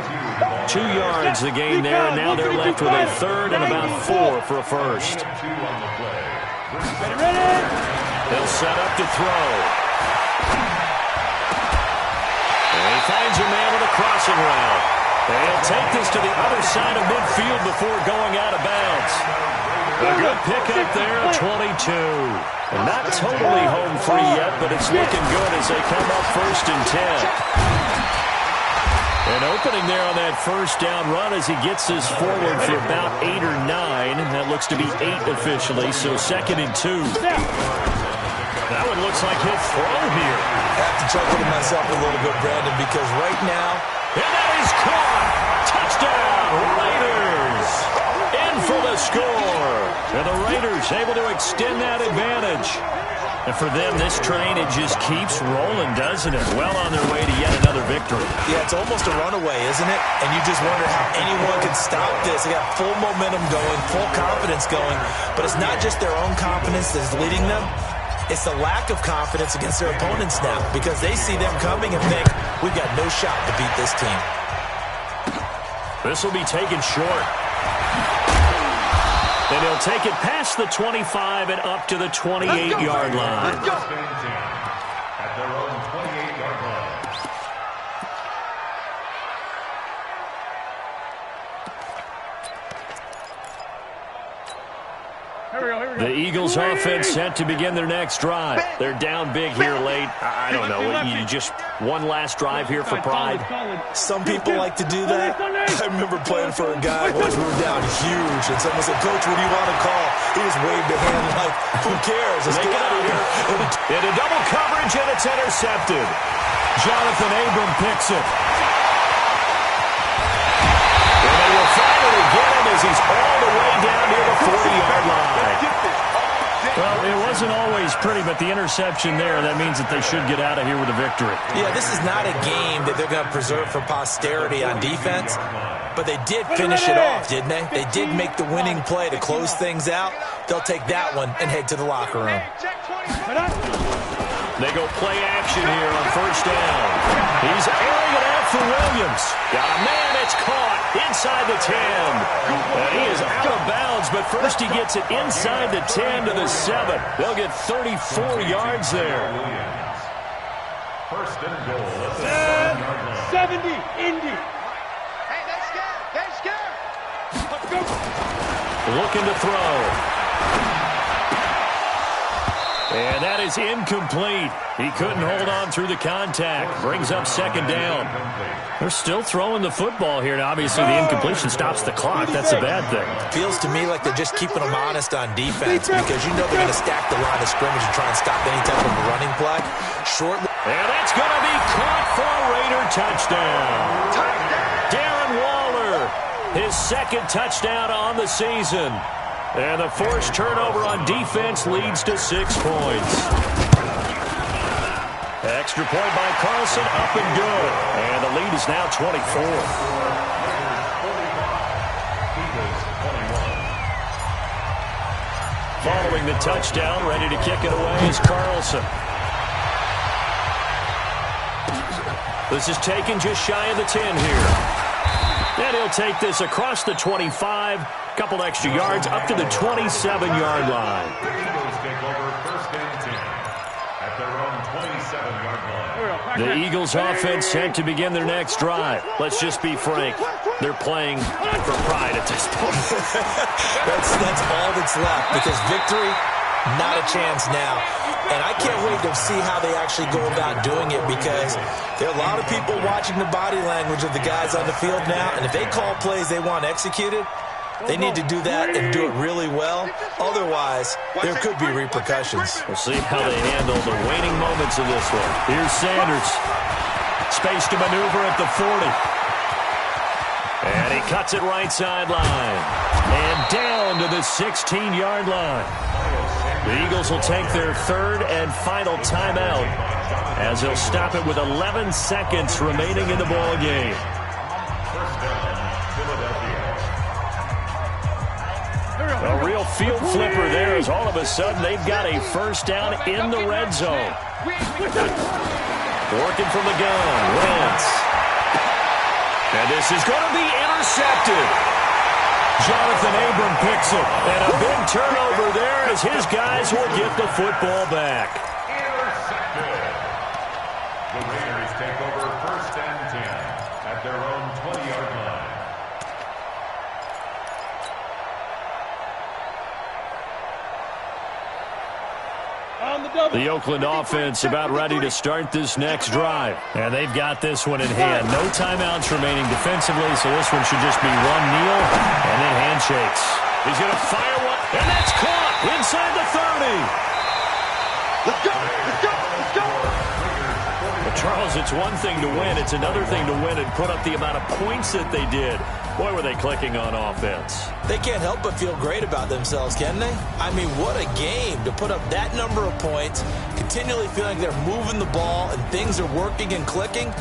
A: 2 yards the gain there, and now they're left with a third and about 4 for a first. They'll set up to throw. And he finds a man with a crossing route. They'll take this to the other side of midfield before going out of bounds. A good pickup there at 22. And not totally home free yet, but it's looking good as they come up 1st and 10. An opening there on that first down run as he gets this forward for about 8 or 9. That looks to be 8 officially, so 2nd and 2. That one looks like he'll throw here.
E: I have to chuckle to myself a little bit, Brandon, because right now...
A: And that is caught! Touchdown, Raiders! In for the score! And the Raiders able to extend that advantage. And for them, this train, it just keeps rolling, doesn't it? Well on their way to yet another victory.
E: Yeah, it's almost a runaway, isn't it? And you just wonder how anyone can stop this. They got full momentum going, full confidence going. But it's not just their own confidence that's leading them. It's the lack of confidence against their opponents now, because they see them coming and think, we've got no shot to beat this team.
A: This will be taken short. And he'll take it past the 25 and up to the 28-yard line.
B: At their own 28-yard line.
A: The Eagles offense set to begin their next drive. They're down big here late. I don't know. You just one last drive here for pride.
E: Some people like to do that. I remember playing for a guy once we were down huge, and someone said, "Coach, what do you want to call?" He just waved a hand like, "Who cares? Let's get out of here."
A: Into double coverage, and it's intercepted. Jonathan Abram picks it. And they will finally get him as he's all the way down near the 40-yard line. Well, it wasn't always pretty, but the interception there, that means that they should get out of here with a victory.
E: Yeah, this is not a game that they're going to preserve for posterity on defense, but they did finish it off, didn't they? They did make the winning play to close things out. They'll take that one and head to the locker room.
A: They go play action here on first down. He's airing it out for Williams. Got a man, it's caught inside the 10. And he is out of bounds, but first he gets it inside the 10 to the 7. They'll get 34 yards there.
B: First and goal.
C: 70, Indy.
D: Hey, they're scared. They're scared.
C: Let's go.
A: Looking to throw. And that is incomplete. He couldn't hold on through the contact. Brings up second down. They're still throwing the football here. Now, obviously, the incompletion stops the clock. That's a bad thing.
E: Feels to me like they're just keeping them honest on defense, because you know they're going to stack the line of scrimmage and try and stop any type of running play.
A: And that's going to be caught for a Raider touchdown. Darren Waller, his second touchdown on the season. And the forced turnover on defense leads to 6 points. Extra point by Carlson, up and good. And the lead is now 24. Following the touchdown, ready to kick it away is Carlson. This is taken just shy of the 10 here. And he'll take this across the 25, couple extra yards, up to the 27-yard line.
B: The Eagles take over first and 10 at their own 27-yard line.
A: The Eagles offense set to begin their next drive. Let's just be frank. They're playing for pride at this point.
E: That's all that's left, because victory, not a chance now. And I can't wait to see how they actually go about doing it, because there are a lot of people watching the body language of the guys on the field now, and if they call plays they want executed, They need to do that and do it really well. Otherwise, there could be repercussions.
A: We'll see how they handle the waning moments of this one. Here's Sanders. Space to maneuver at the 40. And he cuts it right sideline. And down to the 16-yard line. The Eagles will take their third and final timeout as they'll stop it with 11 seconds remaining in the ball game. A real field flipper there as all of a sudden they've got a first down in the red zone. Working from the gun, Wentz. And this is going to be intercepted. Jonathan Abram picks it. And a big turnover there as his guys will get the football back.
B: Intercepted. The Raiders take over first and 10 at their own 20-yard line.
A: The Oakland offense about ready to start this next drive. And they've got this one in hand. No timeouts remaining defensively, so this one should just be one kneel and then handshakes. He's going to fire one, and that's caught inside the 30.
D: Let's go! Let's go! Let's go!
A: But Charles, it's one thing to win. It's another thing to win and put up the amount of points that they did. Boy, were they clicking on offense.
E: They can't help but feel great about themselves, can they? I mean, what a game to put up that number of points, continually feeling they're moving the ball and things are working and clicking.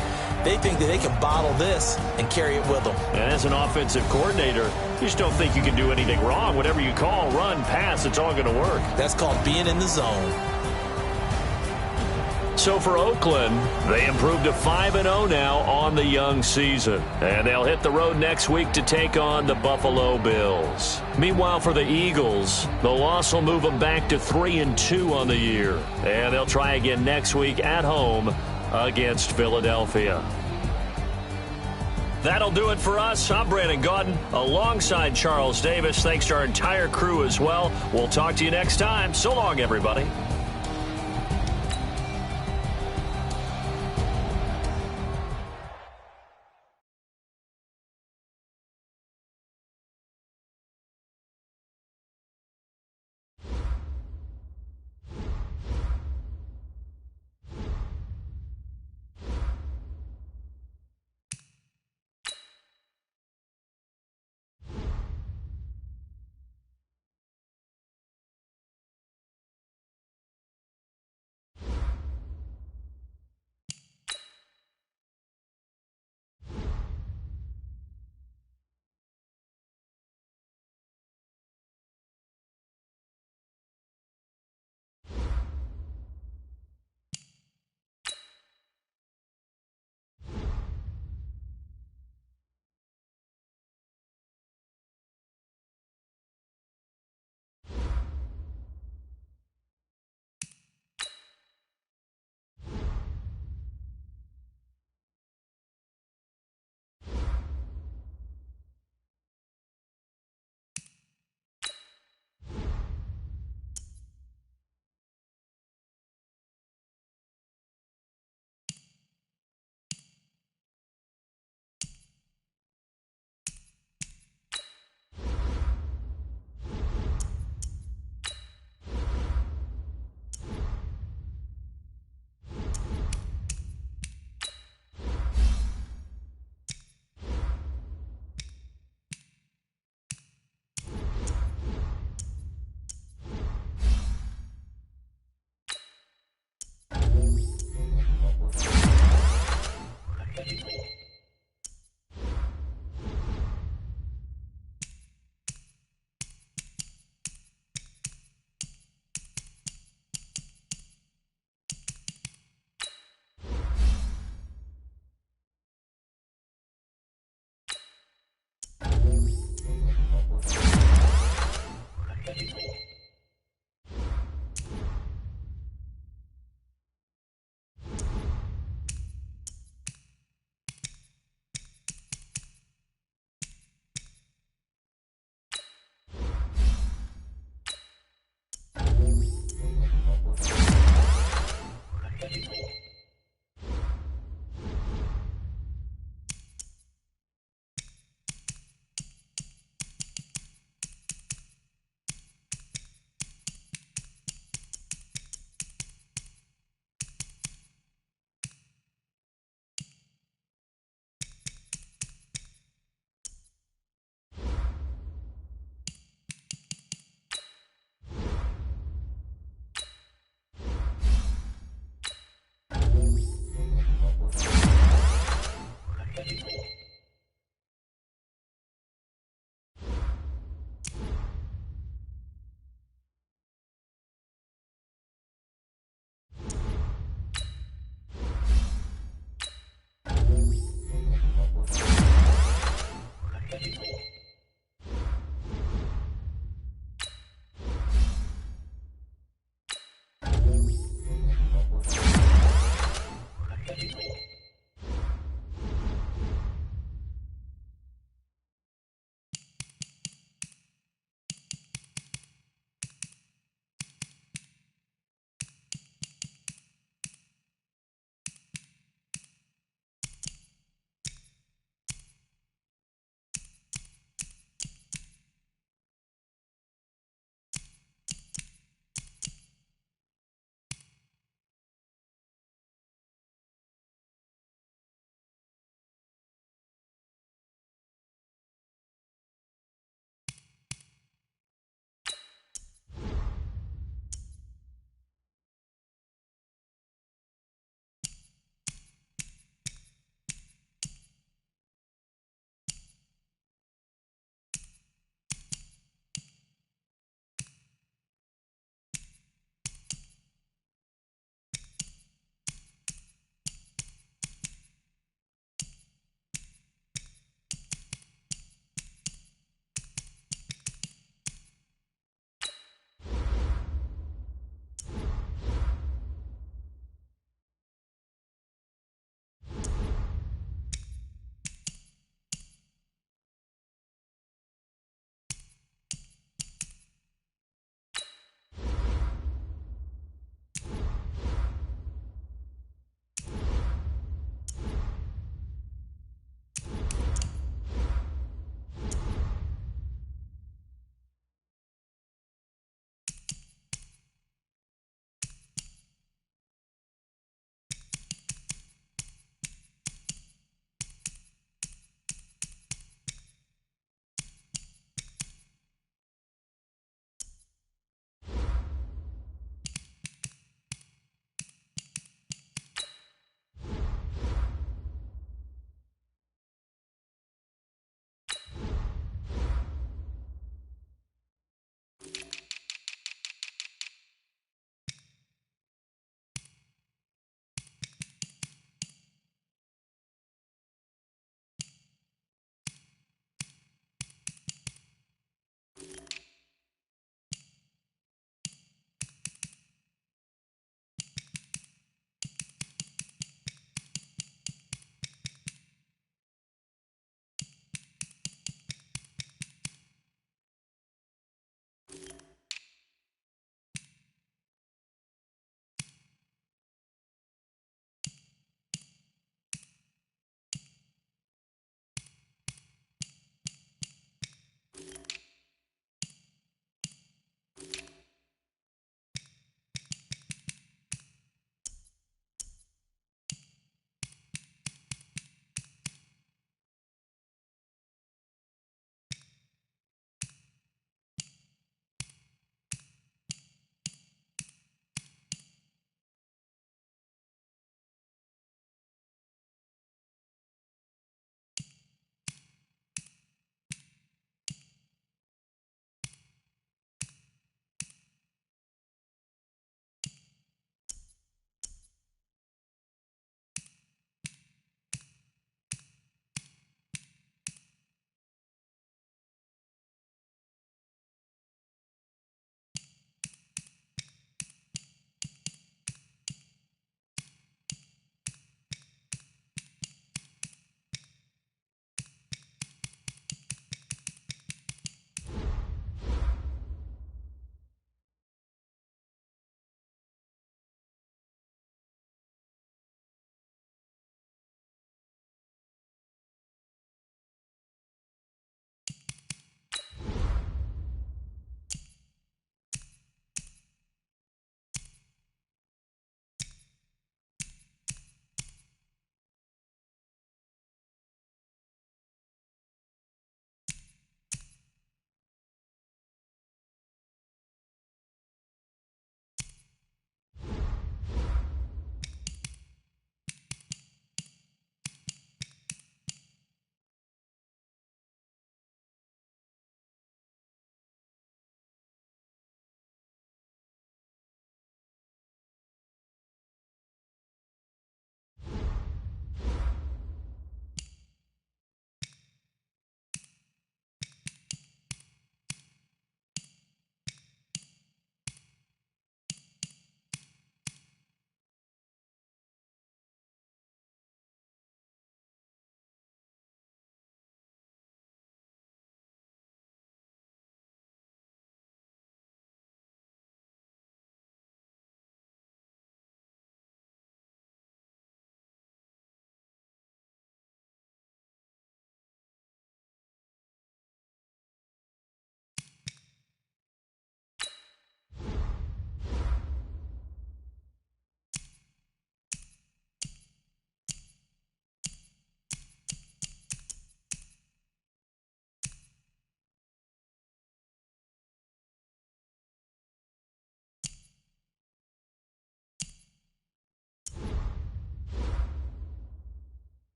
E: They think that they can bottle this and carry it with them.
A: And as an offensive coordinator, you just don't think you can do anything wrong. Whatever you call, run, pass, it's all going to work.
E: That's called being in the zone.
A: So for Oakland, they improved to 5-0 now on the young season. And they'll hit the road next week to take on the Buffalo Bills. Meanwhile, for the Eagles, the loss will move them back to 3-2 on the year. And they'll try again next week at home against Philadelphia. That'll do it for us. I'm Brandon Gaudin alongside Charles Davis. Thanks to our entire crew as well. We'll talk to you next time. So long, everybody.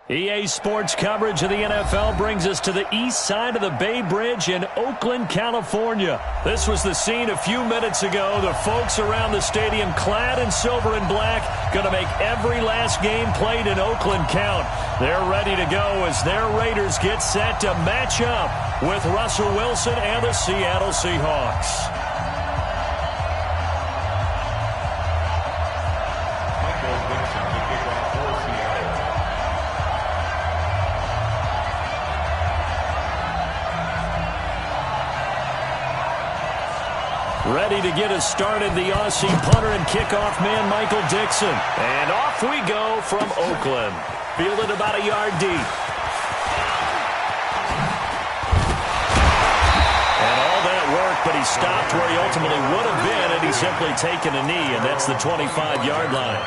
A: EA Sports coverage of the NFL brings us to the east side of the Bay Bridge in Oakland, California. This was the scene a few minutes ago. The folks around the stadium clad in silver and black going to make every last game played in Oakland count. They're ready to go as their Raiders get set to match up with Russell Wilson and the Seattle Seahawks. Ready to get us started, the Aussie punter and kickoff man, Michael Dixon. And off we go from Oakland. Fielded about a yard deep. And all that work, but he stopped where he ultimately would have been had he simply taken a knee, and that's the 25-yard line.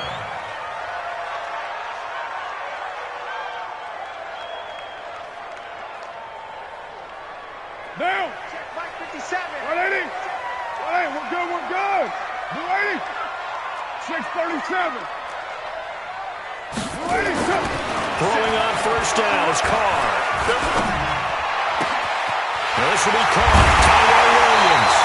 C: Down.
D: Check Mike 57.
C: 180. Hey, we're good, we're good. 280. 637. 280.
A: Throwing on first down is Carr. This will be Carr. Tyrell Williams.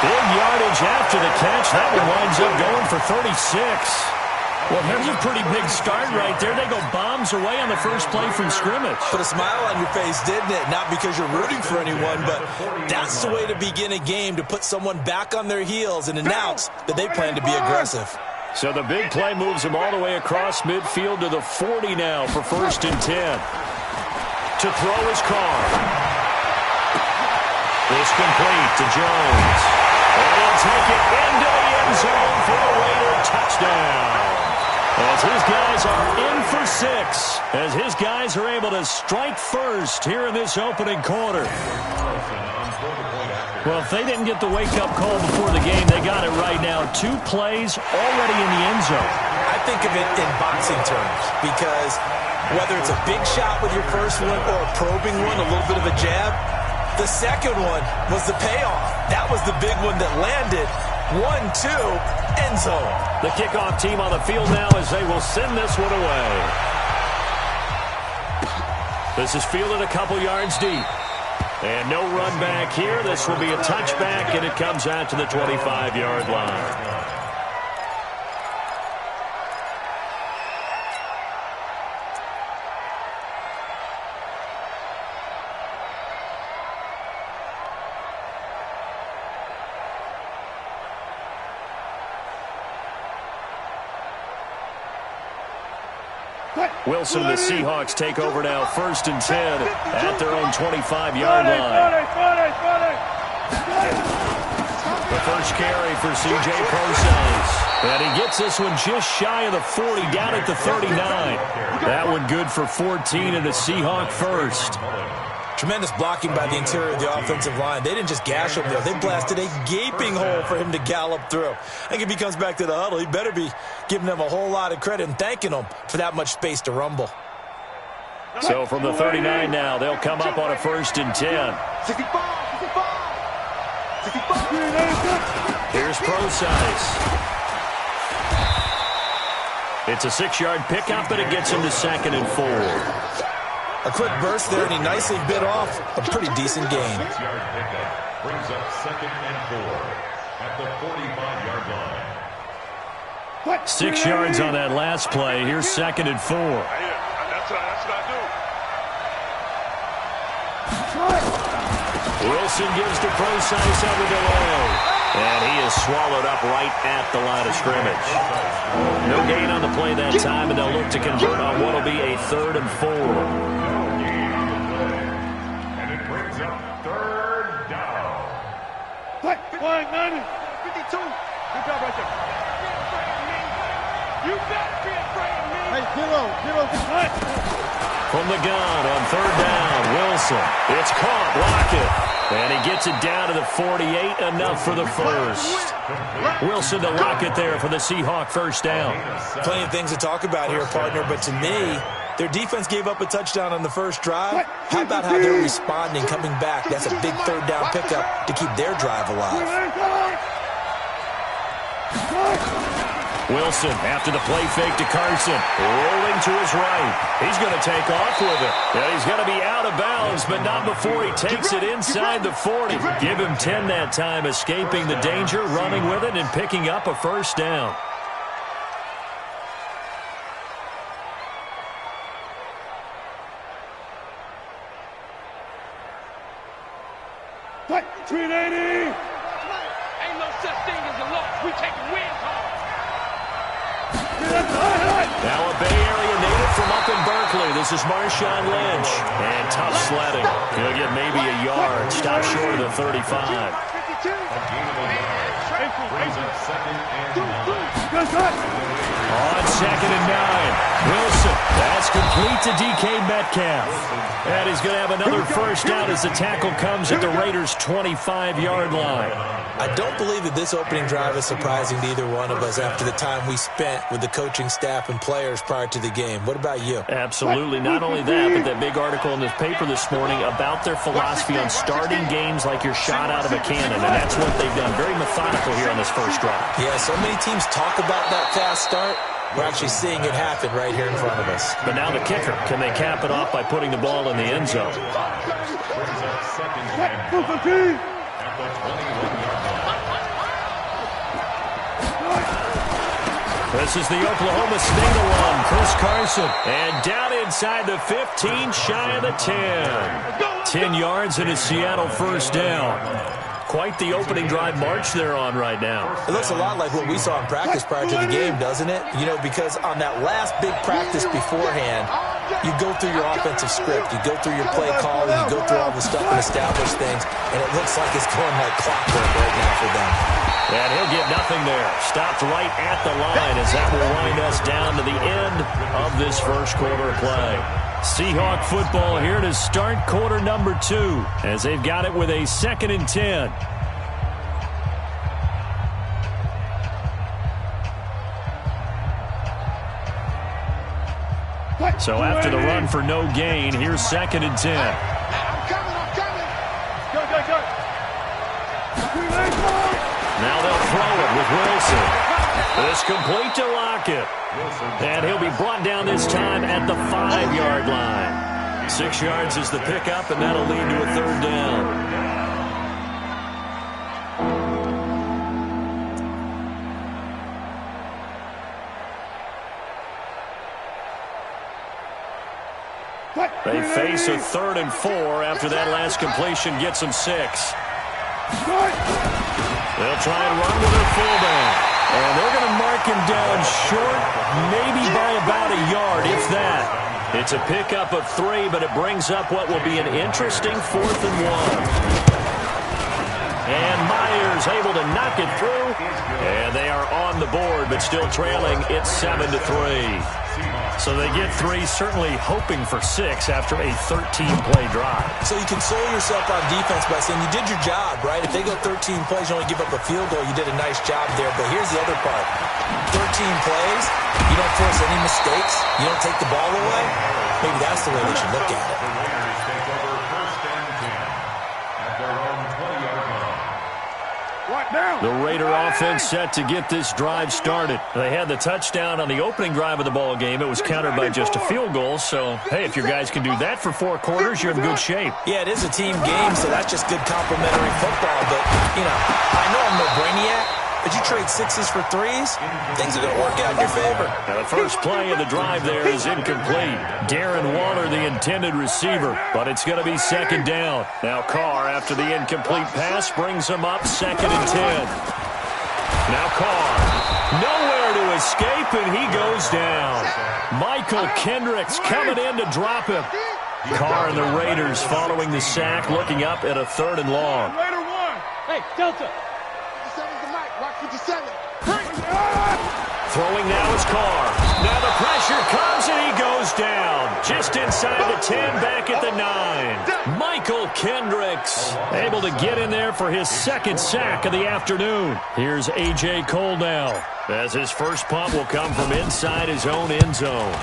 A: Big yardage after the catch. That one winds up going for 36. Well, there's a pretty big start right there. They go bombs away on the first play from scrimmage.
E: Put a smile on your face, didn't it? Not because you're rooting for anyone, but that's the way to begin a game, to put someone back on their heels and announce that they plan to be aggressive.
A: So the big play moves them all the way across midfield to the 40 now for 1st and 10. To throw is Carr. This complete to Jones. And he'll take it into the end zone for a Raider touchdown. As his guys are in for 6. As his guys are able to strike first here in this opening quarter. Well, if they didn't get the wake-up call before the game, they got it right now. 2 plays already in the end zone.
E: I think of it in boxing terms because whether it's a big shot with your first one or a probing one, a little bit of a jab, the second one was the payoff. That was the big one that landed. 1-2, end zone.
A: The kickoff team on the field now as they will send this one away. This is fielded a couple yards deep. And no run back here. This will be a touchback, and it comes out to the 25-yard line. Wilson and the Seahawks take over now, 1st and 10 at their own 25-yard line. The first carry for C.J. Prosise. And he gets this one just shy of the 40, down at the 39. That one good for 14 and a Seahawk first.
E: Tremendous blocking by the interior of the offensive line. They didn't just gash him there. They blasted a gaping hole for him to gallop through. I think if he comes back to the huddle, he better be giving them a whole lot of credit and thanking them for that much space to rumble.
A: So from the 39 now, they'll come up on a 1st and 10.
D: 65.
A: Here's Prosise. It's a 6-yard pickup, but it gets him to 2nd and 4.
E: A quick burst there, and he nicely bit off a pretty decent gain.
B: 6-yard pickup brings up 2nd and 4 at the 45-yard line.
A: 6 yards on that last play. Here's 2nd and 4.
C: That's what I do.
A: Wilson gives to Prosise on the delay. And he is swallowed up right at the line of scrimmage. No gain on the play that time, and they'll look to convert on what will be a 3rd and 4.
B: And it brings up 3rd down.
C: Flag 90.
D: 52.
C: Good job right there. You better be afraid of me. Hey, zero.
A: From the gun on 3rd down, Wilson. It's caught, Lockett. And he gets it down to the 48, enough for the first. Wilson to Lockett there for the Seahawk first down.
E: Plenty of things to talk about here, partner, but to me, their defense gave up a touchdown on the first drive. How about how they're responding, coming back? That's a big 3rd down pickup to keep their drive alive.
A: Wilson after the play fake to Carson. Rolling to his right. He's going to take off with it. And he's going to be out of bounds, but not before he takes it inside the 40. Give him 10 that time, escaping the danger, running with it, and picking up a first down.
C: Fight, 380!
F: Ain't no such thing as a loss. We taking wins home.
A: Now a Bay Area native from up in Berkeley. This is Marshawn Lynch. And tough sledding. He'll get maybe a yard. Stop short of the 35. On 2nd and 9. Wilson. That's complete to DK Metcalf. And he's going to have another first down as the tackle comes at the Raiders' 25-yard line.
E: I don't believe that this opening drive is surprising to either one of us after the time we spent with the coaching staff and players prior to the game. What about you?
A: Absolutely. Not only that, but that big article in this paper this morning about their philosophy on starting games like you're shot out of a cannon, and that's what they've done. Very methodical here on this first drive.
E: Yeah, so many teams talk about that fast start. We're actually seeing it happen right here in front of us.
A: But now the kicker. Can they cap it off by putting the ball in the end zone? This is the Oklahoma State alum, Chris Carson. And down inside the 15, shy of the 10. 10 yards and a Seattle first down. Quite the opening drive march they're on right now.
E: It looks a lot like what we saw in practice prior to the game, doesn't it? You know, because on that last big practice beforehand, you go through your offensive script, you go through your play calling, you go through all the stuff and establish things, and it looks like it's going like clockwork right now for them.
A: And he'll get nothing there. Stopped right at the line as that will wind us down to the end of this first quarter of play. Seahawk football here to start quarter number 2 as they've got it with a 2nd and 10. So after the run for no gain, here's 2nd and 10.
D: I'm coming. Go.
A: Now they'll throw it with Wilson. This complete to Lockett. And he'll be brought down this time at the 5-yard line. 6 yards is the pickup, and that'll lead to a 3rd down. They face a 3rd and 4 after that last completion gets them 6. They'll try and run with their fullback. And they're going to mark him down short, maybe by about a yard, if that. It's a pickup of 3, but it brings up what will be an interesting 4th and 1. And Myers able to knock it through. And they are on the board, but still trailing. It's 7-3. So they get 3, certainly hoping for 6 after a 13-play drive.
E: So you console yourself on defense by saying you did your job, right? If they go 13 plays, you only give up a field goal, you did a nice job there. But here's the other part. 13 plays, you don't force any mistakes, you don't take the ball away. Maybe that's the way they should look at it.
A: The Raider offense set to get this drive started. They had the touchdown on the opening drive of the ball game. It was countered by just a field goal. So, hey, if your guys can do that for 4 quarters, you're in good shape.
E: Yeah, it is a team game, so that's just good complimentary football. But, you know, I know I'm no brainiac, but you trade 6s for 3s, things are going to work out in your favor.
A: Now the first play of the drive there is incomplete. Darren Waller, the intended receiver, but it's going to be 2nd down. Now Carr, after the incomplete pass, brings him up 2nd and 10. Now Carr, nowhere to escape, and he goes down. Michael Kendricks coming in to drop him. Carr and the Raiders following the sack, looking up at a 3rd and long.
C: Raider 1. Hey, Delta.
D: 57's the mic. Rock 57.
A: Throwing now is Carr. Now the pressure comes and he goes down. Just inside the 10, back at the 9. Michael Kendricks able to get in there for his 2nd sack of the afternoon. Here's A.J. Cole now, as his first punt will come from inside his own end zone.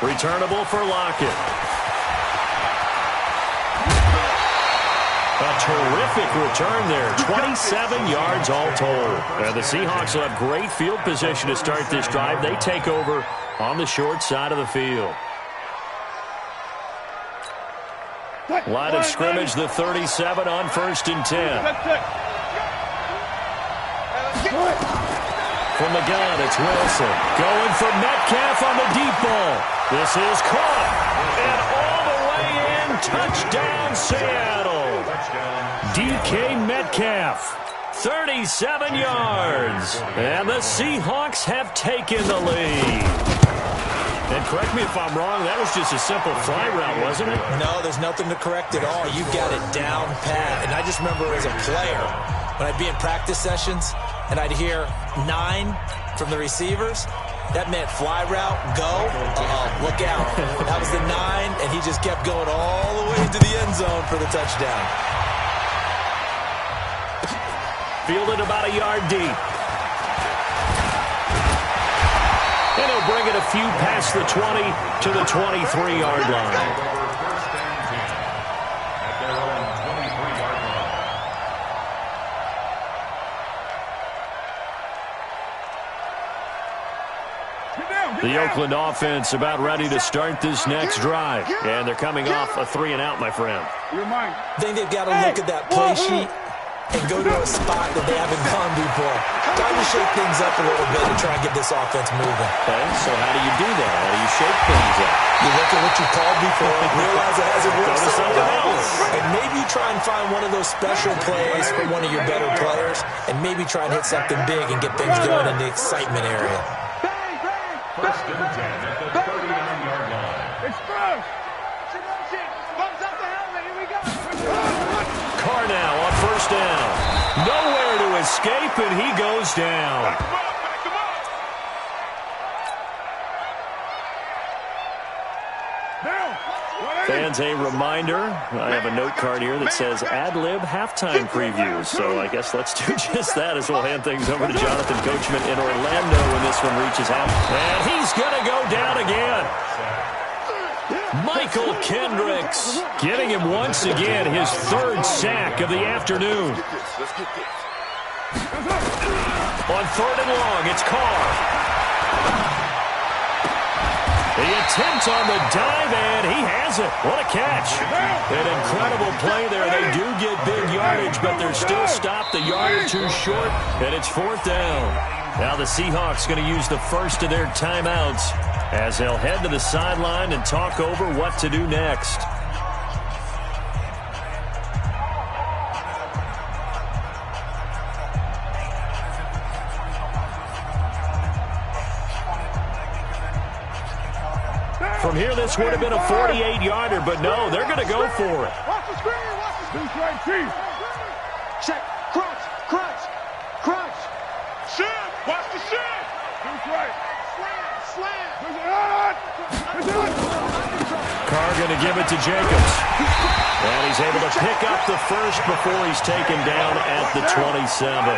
A: Returnable for Lockett. A terrific return there. 27 yards all told. And the Seahawks will have great field position to start this drive. They take over on the short side of the field. Line of scrimmage, the 37 on 1st and 10. From the gun, it's Wilson. Going for Metcalf on the deep ball. This is caught. And all the way in. Touchdown, Seattle. DK Metcalf. 37 yards. And the Seahawks have taken the lead. And correct me if I'm wrong, that was just a simple fly route, wasn't it?
E: No, there's nothing to correct at all. You got it down pat. And I just remember as a player, when I'd be in practice sessions, and I'd hear 9 from the receivers, that meant fly route, go, look out. That was the 9, and he just kept going all the way to the end zone for the touchdown.
A: Fielded about a yard deep. And he'll bring it a few past the 20 to the 23-yard line. The Oakland offense about ready to start this next drive. And they're coming off a 3-and-out, my friend.
E: I think they've got to look at that play sheet and go to a spot that they haven't gone before. Time to shake things up a little bit and try and get this offense moving.
A: Okay, so how do you do that? How do you shake things up?
E: You look at what you called before, realize it hasn't worked somewhere else. And maybe you try and find one of those special plays for one of your better players, and maybe try and hit something big and get things going in the excitement area.
B: 1st and 10 at the 39-yard line.
C: It's first.
A: Carr now on 1st down. Nowhere to escape, and he goes down. Fans, a reminder, I have a note card here that says ad-lib halftime previews. So I guess let's do just that as we'll hand things over to Jonathan Coachman in Orlando when this one reaches half. And he's going to go down again. Michael Kendricks getting him once again, his 3rd sack of the afternoon. On 3rd and long, it's Carr. The attempt on the dive, and he has it. What a catch. An incredible play there. They do get big yardage, but they're still stopped a yard or two short, and it's 4th down. Now the Seahawks going to use the first of their timeouts as they'll head to the sideline and talk over what to do next. From here, this would have been a 48-yarder, but no, they're going to go for it.
C: Watch the screen, watch the screen. Right, Chief.
D: Check, crunch, crunch, crunch.
C: Shift, watch the shift. Who's right?
D: Slam.
A: Carr going to give it to Jacobs. And he's able to pick up the first before he's taken down at the 27.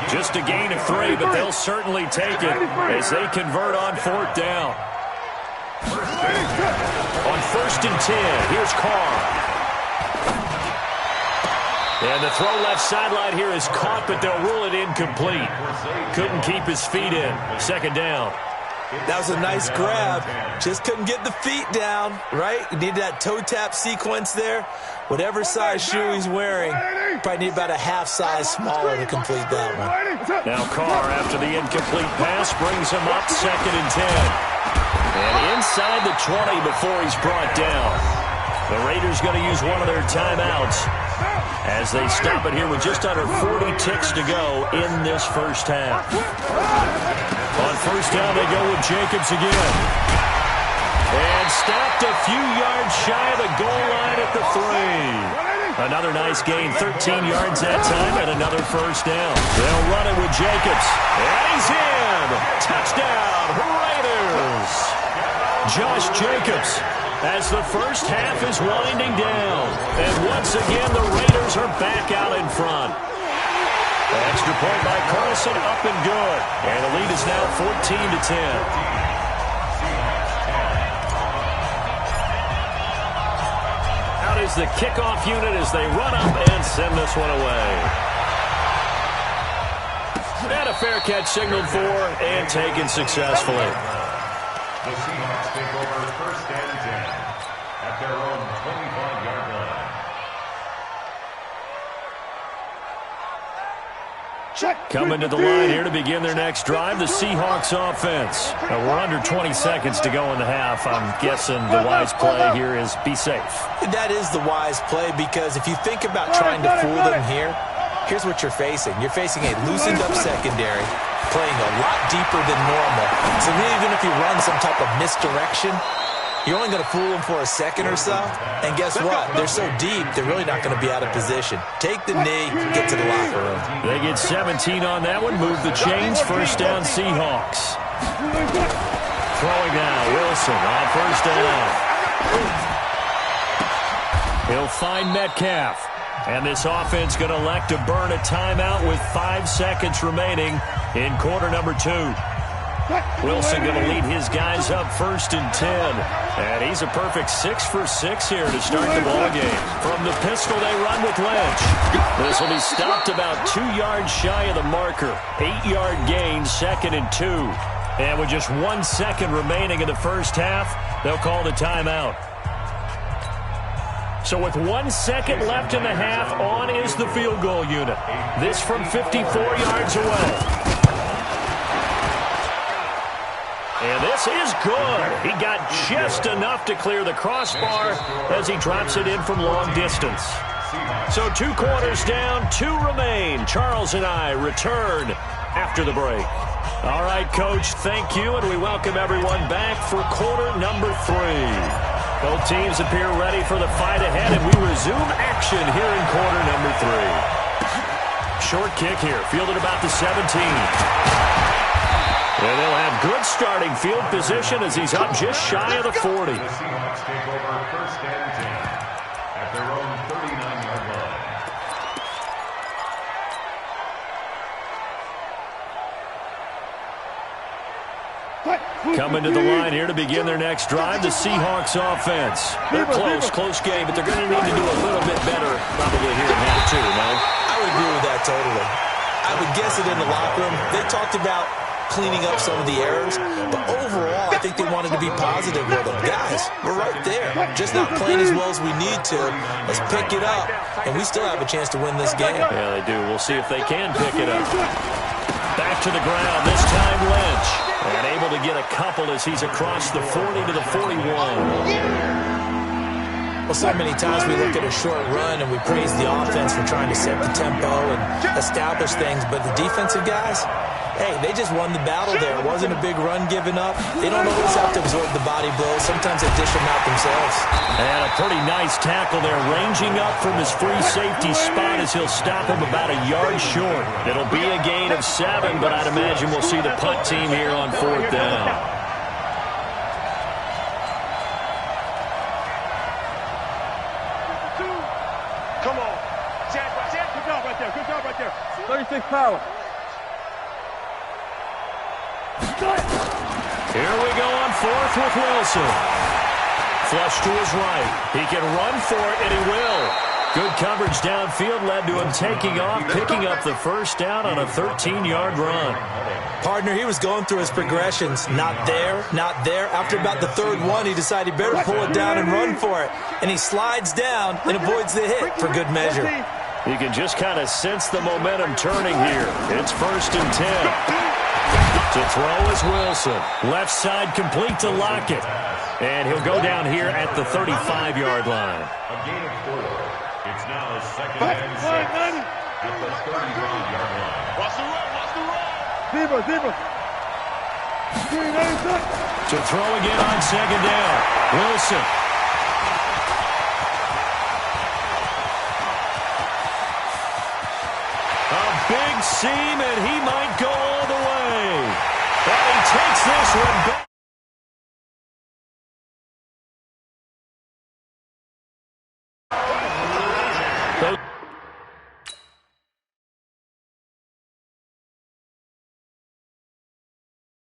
A: Just a gain of 3, but they'll certainly take it as they convert on 4th down. On 1st and 10, here's Carr. And the throw left sideline here is caught, but they'll rule it incomplete. Couldn't keep his feet in. 2nd down.
E: That was a nice grab. Just couldn't get the feet down, right? You need that toe tap sequence there. Whatever size shoe he's wearing, probably need about a half size smaller to complete that one.
A: Now Carr, after the incomplete pass, brings him up 2nd and 10. And inside the 20 before he's brought down. The Raiders going to use one of their timeouts as they stop it here with just under 40 ticks to go in this first half. On 1st down, they go with Jacobs again. And stopped a few yards shy of the goal line at the 3. Another nice gain, 13 yards that time, and another 1st down. They'll run it with Jacobs. And he's in! Touchdown, Raiders! Josh Jacobs as the first half is winding down. And once again, the Raiders are back out in front. Extra point by Carlson, up and good. And the lead is now 14-10. is the kickoff unit as they run up and send this one away. And a fair catch signaled for and taken successfully.
B: The Seahawks take over first and 10 at their own 25-yard line.
A: Coming to the line here to begin their next drive, the Seahawks offense. We're under 20 seconds to go in the half. I'm guessing the wise play here is be safe.
E: That is the wise play, because if you think about trying to fool them here, here's what you're facing. You're facing a loosened up secondary, playing a lot deeper than normal. So even if you run some type of misdirection, you're only going to fool them for a second or so. And guess what? They're so deep, they're really not going to be out of position. Take the knee, get to the locker room.
A: They get 17 on that one, move the chains, first down Seahawks. Throwing now, Wilson on first down. He'll find Metcalf. And this offense going to elect to burn a timeout with 5 seconds remaining in quarter number 2. Wilson going to lead his guys up first and 10. And he's a perfect 6 for 6 here to start the ball game. From the pistol, they run with Lynch. This will be stopped about 2 yards shy of the marker. 8-yard gain, second and 2. And with just 1 second remaining in the first half, they'll call the timeout. So with 1 second left in the half, on is the field goal unit. This from 54 yards away. And this is good. He got just enough to clear the crossbar as he drops it in from long distance. So 2 quarters down, 2 remain. Charles and I return after the break. All right, Coach, thank you, and we welcome everyone back for quarter number 3. Both teams appear ready for the fight ahead, and we resume action here in quarter number 3. Short kick here, fielded about the 17. And they'll have good starting field position as he's up just shy of the 40.
B: The Seahawks take over first and 10 at their own 39-yard line.
A: Coming to the line here to begin their next drive, the Seahawks offense. They're close game, but they're going to need to do a little bit better probably here in half 2, no?
E: I would agree with that totally. I would guess it in the locker room. They talked about cleaning up some of the errors, but overall, I think they wanted to be positive with them. Guys, we're right there. Just not playing as well as we need to. Let's pick it up, and we still have a chance to win this game.
A: Yeah, they do. We'll see if they can pick it up. Back to the ground, this time Lynch. And able to get a couple as he's across the 40 to the 41.
E: Well, so many times we look at a short run and we praise the offense for trying to set the tempo and establish things, but the defensive guys, hey, they just won the battle there. It wasn't a big run given up. They don't always have to absorb the body blows. Sometimes they dish them out themselves.
A: And a pretty nice tackle there, ranging up from his free safety spot as he'll stop him about a yard short. It'll be a gain of 7, but I'd imagine we'll see the punt team here on 4th down.
C: Come on. Jack, good job right there. Good job right there. 36 power.
A: Here we go on 4th with Wilson. Flush to his right. He can run for it, and he will. Good coverage downfield led to him taking off, picking up the first down on a 13-yard run.
E: Partner, he was going through his progressions. Not there, not there. After about the 3rd one, he decided he better pull it down and run for it. And he slides down and avoids the hit for good measure.
A: You can just kind of sense the momentum turning here. It's 1st and 10. To throw is Wilson. Left side complete to Lockett. And he'll go down here at the 35-yard line.
B: A gain of 4. It's now 2nd and 6 at the 35-yard line.
F: Watch the run, watch the run.
C: Zebra.
A: To throw again on 2nd down. Wilson. A big seam, and he might go all the way. And he takes this one back. Those